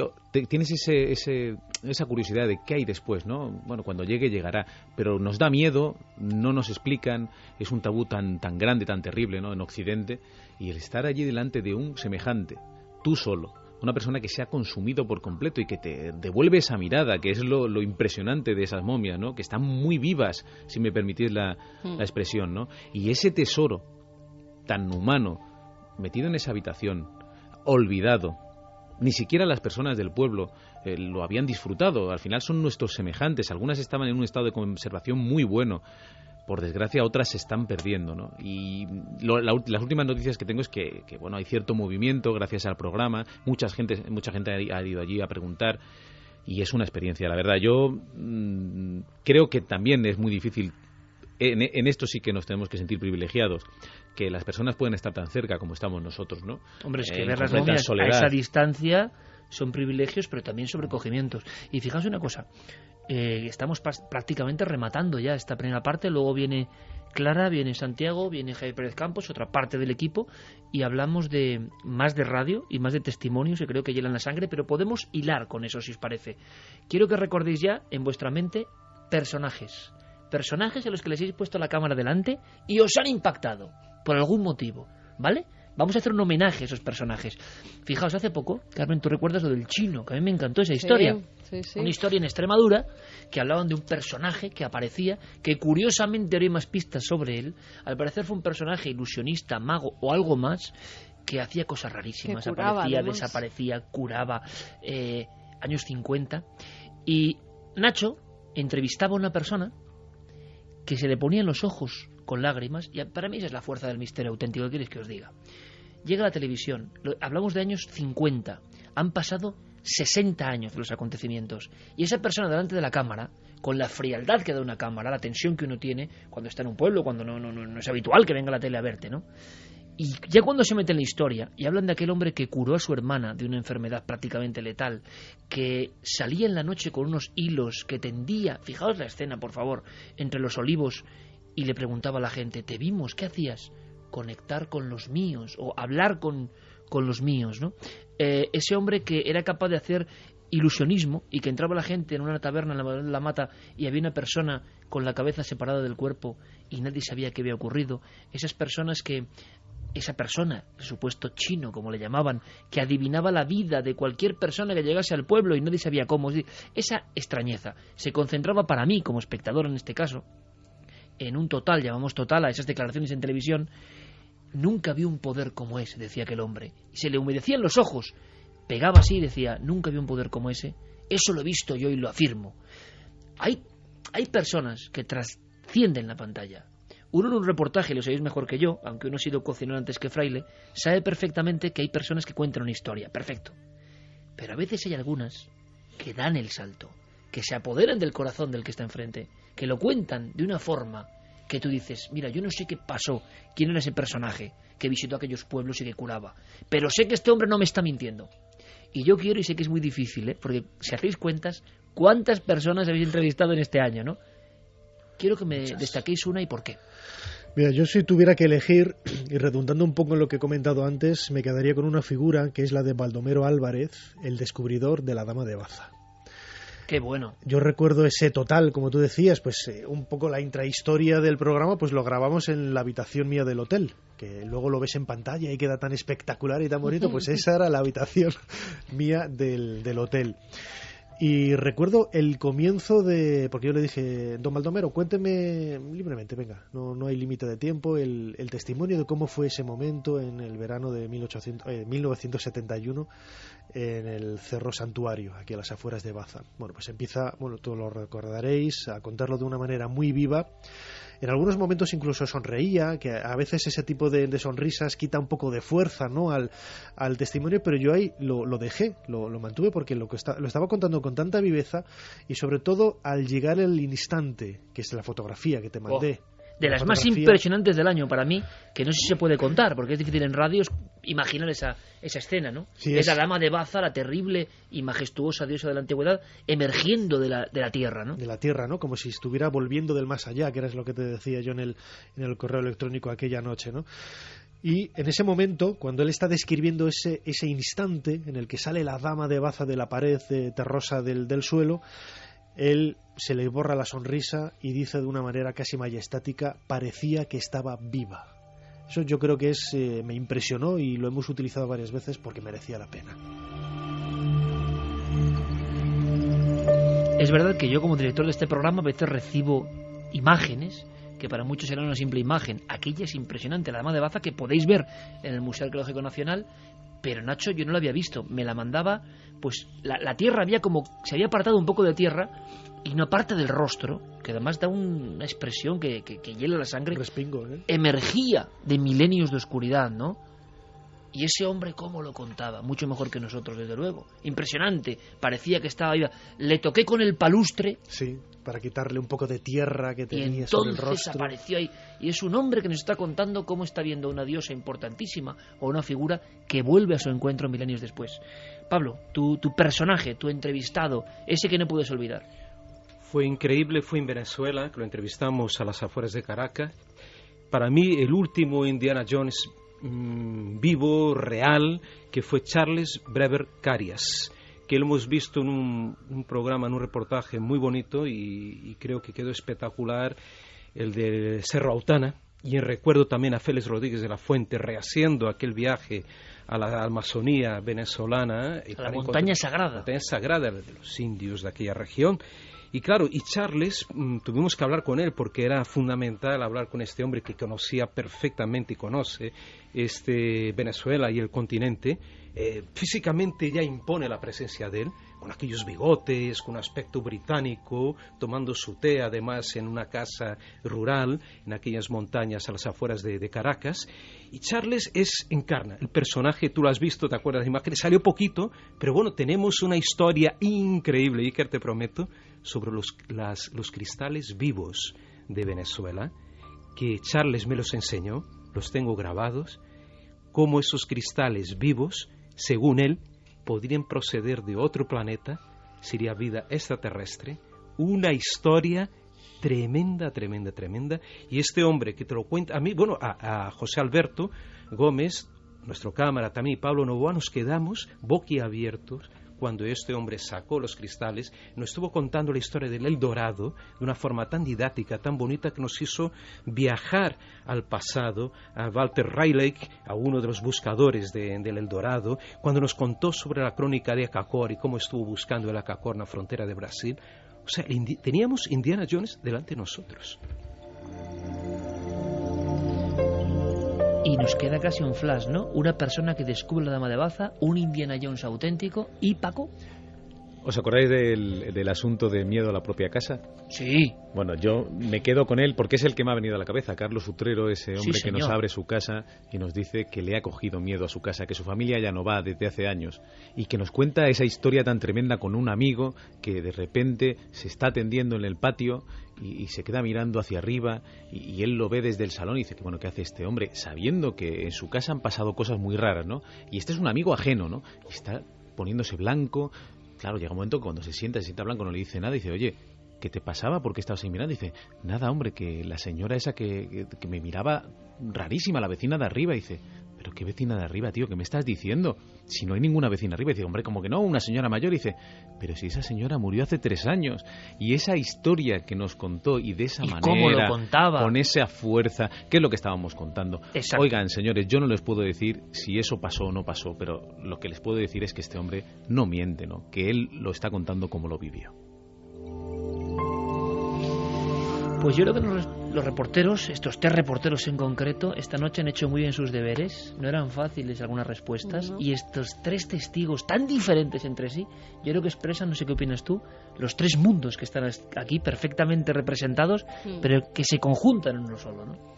tienes esa curiosidad de qué hay después, ¿no? Bueno, cuando llegará. Pero nos da miedo, no nos explican. Es un tabú tan grande, tan terrible, ¿no? En Occidente. Y el estar allí delante de un semejante, tú solo, una persona que se ha consumido por completo y que te devuelve esa mirada, que es lo impresionante de esas momias, ¿no? Que están muy vivas, si me permitís la expresión, ¿no? Y ese tesoro tan humano metido en esa habitación, olvidado, ni siquiera las personas del pueblo lo habían disfrutado. Al final son nuestros semejantes, algunas estaban en un estado de conservación muy bueno. Por desgracia, otras se están perdiendo, ¿no? Y las últimas noticias que tengo es que bueno, hay cierto movimiento gracias al programa. Mucha gente ha ido allí a preguntar y es una experiencia, la verdad. Yo creo que también es muy difícil. En esto sí que nos tenemos que sentir privilegiados, que las personas pueden estar tan cerca como estamos nosotros, ¿no? Hombre, es que ver las momias a esa distancia son privilegios, pero también sobrecogimientos. Y fijaos una cosa. Estamos prácticamente rematando ya esta primera parte, luego viene Clara, viene Santiago, viene Javier Pérez Campos, otra parte del equipo, y hablamos más de radio y más de testimonios que creo que hielan la sangre, pero podemos hilar con eso si os parece. Quiero que recordéis ya en vuestra mente personajes, personajes a los que les habéis puesto la cámara delante y os han impactado, por algún motivo, ¿vale? Vamos a hacer un homenaje a esos personajes. Fijaos, hace poco, Carmen, tú recuerdas lo del chino, que a mí me encantó esa historia. Sí. Una historia en Extremadura que hablaban de un personaje que aparecía, que curiosamente ahora hay más pistas sobre él. Al parecer fue un personaje ilusionista, mago o algo más, que hacía cosas rarísimas. Que curaba, aparecía, además. desaparecía, curaba, años 50. Y Nacho entrevistaba a una persona que se le ponían los ojos con lágrimas, y para mí esa es la fuerza del misterio auténtico. ¿Qué quieres que os diga? Llega la televisión, hablamos de años 50, han pasado 60 años de los acontecimientos, y esa persona delante de la cámara, con la frialdad que da una cámara, la tensión que uno tiene cuando está en un pueblo, cuando no es habitual que venga la tele a verte, ¿no? Y ya cuando se mete en la historia y hablan de aquel hombre que curó a su hermana de una enfermedad prácticamente letal, que salía en la noche con unos hilos, que tendía, fijaos la escena por favor, entre los olivos, y le preguntaba a la gente, te vimos, ¿qué hacías? Conectar con los míos, o hablar con los míos, ¿no? Ese hombre que era capaz de hacer ilusionismo, y que entraba la gente en una taberna en la Mata y había una persona con la cabeza separada del cuerpo y nadie sabía qué había ocurrido. Esas personas que... Esa persona, el supuesto chino, como le llamaban, que adivinaba la vida de cualquier persona que llegase al pueblo y nadie sabía cómo. Esa extrañeza se concentraba para mí, como espectador en este caso, en un total, llamamos total a esas declaraciones en televisión. Nunca vi un poder como ese, decía aquel hombre. Y se le humedecían los ojos. Pegaba así y decía, nunca vi un poder como ese. Eso lo he visto yo y lo afirmo. Hay personas que trascienden la pantalla. Uno en un reportaje, lo sabéis mejor que yo, aunque uno ha sido cocinero antes que fraile, sabe perfectamente que hay personas que cuentan una historia, perfecto. Pero a veces hay algunas que dan el salto, que se apoderan del corazón del que está enfrente, que lo cuentan de una forma que tú dices, mira, yo no sé qué pasó, quién era ese personaje que visitó aquellos pueblos y que curaba, pero sé que este hombre no me está mintiendo. Y yo quiero, y sé que es muy difícil, porque si hacéis cuentas, ¿cuántas personas habéis entrevistado en este año, no? Quiero que me destaquéis una y por qué. Mira, yo si tuviera que elegir, y redundando un poco en lo que he comentado antes, me quedaría con una figura que es la de Baldomero Álvarez, el descubridor de la Dama de Baza. Qué bueno. Yo recuerdo ese total, como tú decías, pues un poco la intrahistoria del programa, pues lo grabamos en la habitación mía del hotel, que luego lo ves en pantalla y queda tan espectacular y tan bonito, pues esa era la habitación mía del hotel. Y recuerdo el comienzo de... Porque yo le dije, don Baldomero, cuénteme libremente, venga, no hay límite de tiempo, el testimonio de cómo fue ese momento en el verano de 1971 en el Cerro Santuario, aquí a las afueras de Baza. Bueno, pues empieza, todos lo recordaréis, a contarlo de una manera muy viva. En algunos momentos incluso sonreía, que a veces ese tipo de sonrisas quita un poco de fuerza, ¿no?, al testimonio, pero yo ahí lo dejé, lo mantuve porque lo estaba contando con tanta viveza y sobre todo al llegar el instante, que es la fotografía que te mandé. De las más impresionantes del año para mí, que no sé si se puede contar, porque es difícil en radios imaginar esa escena, ¿no? Sí, es la Dama de Baza, la terrible y majestuosa diosa de la antigüedad, emergiendo de la tierra, ¿no? De la tierra, ¿no? Como si estuviera volviendo del más allá, que era lo que te decía yo en el correo electrónico aquella noche, ¿no? Y en ese momento, cuando él está describiendo ese instante en el que sale la Dama de Baza de la pared terrosa del suelo, él se le borra la sonrisa y dice de una manera casi majestática, parecía que estaba viva. Eso yo creo que me impresionó y lo hemos utilizado varias veces porque merecía la pena. Es verdad que yo como director de este programa a veces recibo imágenes que para muchos serán una simple imagen. Aquella es impresionante, la Dama de Baza, que podéis ver en el Museo Arqueológico Nacional, pero Nacho yo no la había visto, me la mandaba, pues la tierra se había apartado un poco de tierra y una parte del rostro, que además da una expresión que hiela la sangre, Respingo, ¿eh? Emergía de milenios de oscuridad, ¿no? Y ese hombre cómo lo contaba, mucho mejor que nosotros desde luego, impresionante, parecía que estaba viva. Le toqué con el palustre, sí, para quitarle un poco de tierra que tenía y sobre el entonces rostro. apareció ahí, y es un hombre que nos está contando cómo está viendo una diosa importantísima o una figura que vuelve a su encuentro milenios después. Pablo, tu personaje, tu entrevistado, ese que no puedes olvidar. Fue increíble, fue en Venezuela, que lo entrevistamos a las afueras de Caracas. Para mí, el último Indiana Jones vivo, real, que fue Charles Brewer Carias, que lo hemos visto en un programa, en un reportaje muy bonito y creo que quedó espectacular, el de Cerro Autana, y en recuerdo también a Félix Rodríguez de la Fuente rehaciendo aquel viaje a la Amazonía venezolana, a la montaña sagrada de los indios de aquella región. Y claro, y Charles, tuvimos que hablar con él porque era fundamental hablar con este hombre que conocía perfectamente y conoce Venezuela y el continente. Físicamente ya impone la presencia de él, con aquellos bigotes, con un aspecto británico, tomando su té además en una casa rural, en aquellas montañas a las afueras de Caracas. Y Charles encarna el personaje, tú lo has visto, te acuerdas de la imagen, salió poquito, pero bueno, tenemos una historia increíble, Iker, te prometo, sobre los cristales vivos de Venezuela, que Charles me los enseñó, los tengo grabados, cómo esos cristales vivos, según él, podrían proceder de otro planeta, sería vida extraterrestre, una historia tremenda, tremenda, tremenda, y este hombre que te lo cuenta, a mí, bueno, a José Alberto Gómez, nuestro cámara también, y Pablo Novoa, nos quedamos boquiabiertos cuando este hombre sacó los cristales, nos estuvo contando la historia del El Dorado de una forma tan didáctica, tan bonita, que nos hizo viajar al pasado, a Walter Raleigh, a uno de los buscadores del El Dorado, cuando nos contó sobre la crónica de Acacor y cómo estuvo buscando el Acacor en la frontera de Brasil. O sea, teníamos Indiana Jones delante de nosotros. Y nos queda casi un flash, ¿no? Una persona que descubre la Dama de Baza, un Indiana Jones auténtico. ¿Y Paco? ¿Os acordáis del asunto de miedo a la propia casa? Sí. Bueno, yo me quedo con él porque es el que me ha venido a la cabeza. Carlos Utrero, ese hombre sí, que nos abre su casa y nos dice que le ha cogido miedo a su casa, que su familia ya no va desde hace años, y que nos cuenta esa historia tan tremenda con un amigo que de repente se está atendiendo en el patio y se queda mirando hacia arriba y él lo ve desde el salón y dice que bueno, ¿qué hace este hombre? Sabiendo que en su casa han pasado cosas muy raras, ¿no? Y este es un amigo ajeno, ¿no? Y está poniéndose blanco. Claro, llega un momento que cuando se sienta blanco, no le dice nada, dice, oye, ¿qué te pasaba? ¿Por qué estabas ahí mirando? Dice, nada, hombre, que la señora esa que me miraba rarísima, la vecina de arriba, dice, ¿pero qué vecina de arriba, tío? ¿Qué me estás diciendo? Si no hay ninguna vecina arriba. Dice, hombre, como que no, una señora mayor. Dice, pero si esa señora murió hace 3 años. Y esa historia que nos contó y de esa manera, cómo lo contaba, con esa fuerza, ¿qué es lo que estábamos contando? Exacto. Oigan, señores, yo no les puedo decir si eso pasó o no pasó, pero lo que les puedo decir es que este hombre no miente, ¿no? Que él lo está contando como lo vivió. Pues yo creo que los reporteros, estos 3 reporteros en concreto, esta noche han hecho muy bien sus deberes. No eran fáciles algunas respuestas. No. Y estos 3 testigos tan diferentes entre sí, yo creo que expresan, no sé qué opinas tú, los 3 mundos que están aquí perfectamente representados, pero que se conjuntan en uno solo, ¿no?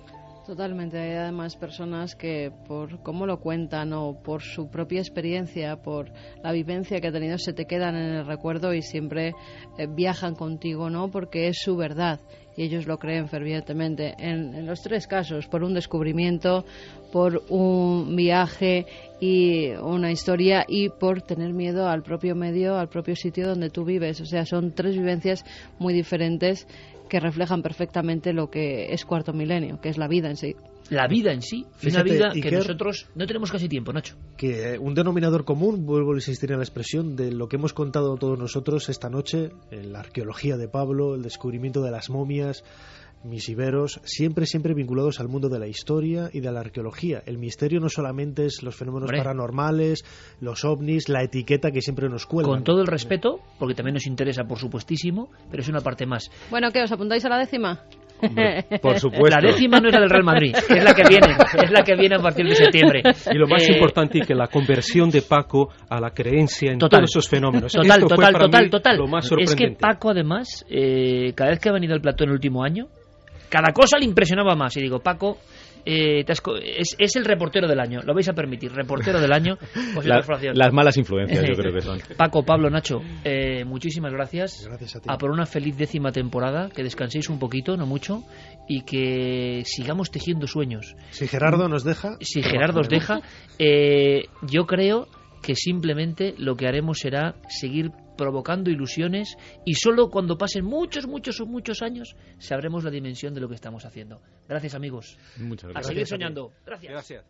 Totalmente. Hay además personas que por cómo lo cuentan o por su propia experiencia, por la vivencia que ha tenido, se te quedan en el recuerdo y siempre viajan contigo, ¿no? Porque es su verdad y ellos lo creen fervientemente. En los 3 casos, por un descubrimiento, por un viaje y una historia, y por tener miedo al propio medio, al propio sitio donde tú vives. O sea, son 3 vivencias muy diferentes que reflejan perfectamente lo que es Cuarto Milenio, que es la vida en sí. La vida en sí, fíjate, una vida que Iker, nosotros no tenemos casi tiempo, Nacho. Que un denominador común, vuelvo a insistir en la expresión, de lo que hemos contado todos nosotros esta noche, la arqueología de Pablo, el descubrimiento de las momias, misiveros, siempre vinculados al mundo de la historia y de la arqueología. El misterio no solamente es los fenómenos paranormales, los ovnis, la etiqueta que siempre nos cuelgan. Con todo el respeto, porque también nos interesa, por supuestísimo, pero es una parte más. Bueno, ¿qué? ¿Os apuntáis a la 10ª? Hombre, por supuesto. La 10ª no es la del Real Madrid, es la que viene a partir de septiembre. Y lo más importante es que la conversión de Paco a la creencia en todos esos fenómenos. Total. Lo más sorprendente. Es que Paco, además, cada vez que ha venido al plató en el último año, cada cosa le impresionaba más. Y digo, Paco, es el reportero del año, lo vais a permitir, reportero del año. Las malas influencias, yo creo que son. Paco, Pablo, Nacho, muchísimas gracias. Gracias a ti. A por una feliz 10ª temporada, que descanséis un poquito, no mucho, y que sigamos tejiendo sueños. Si Gerardo nos deja. Si Gerardo os deja, yo creo que simplemente lo que haremos será seguir provocando ilusiones, y solo cuando pasen muchos años sabremos la dimensión de lo que estamos haciendo. Gracias, amigos. Muchas gracias. A seguir soñando. Gracias.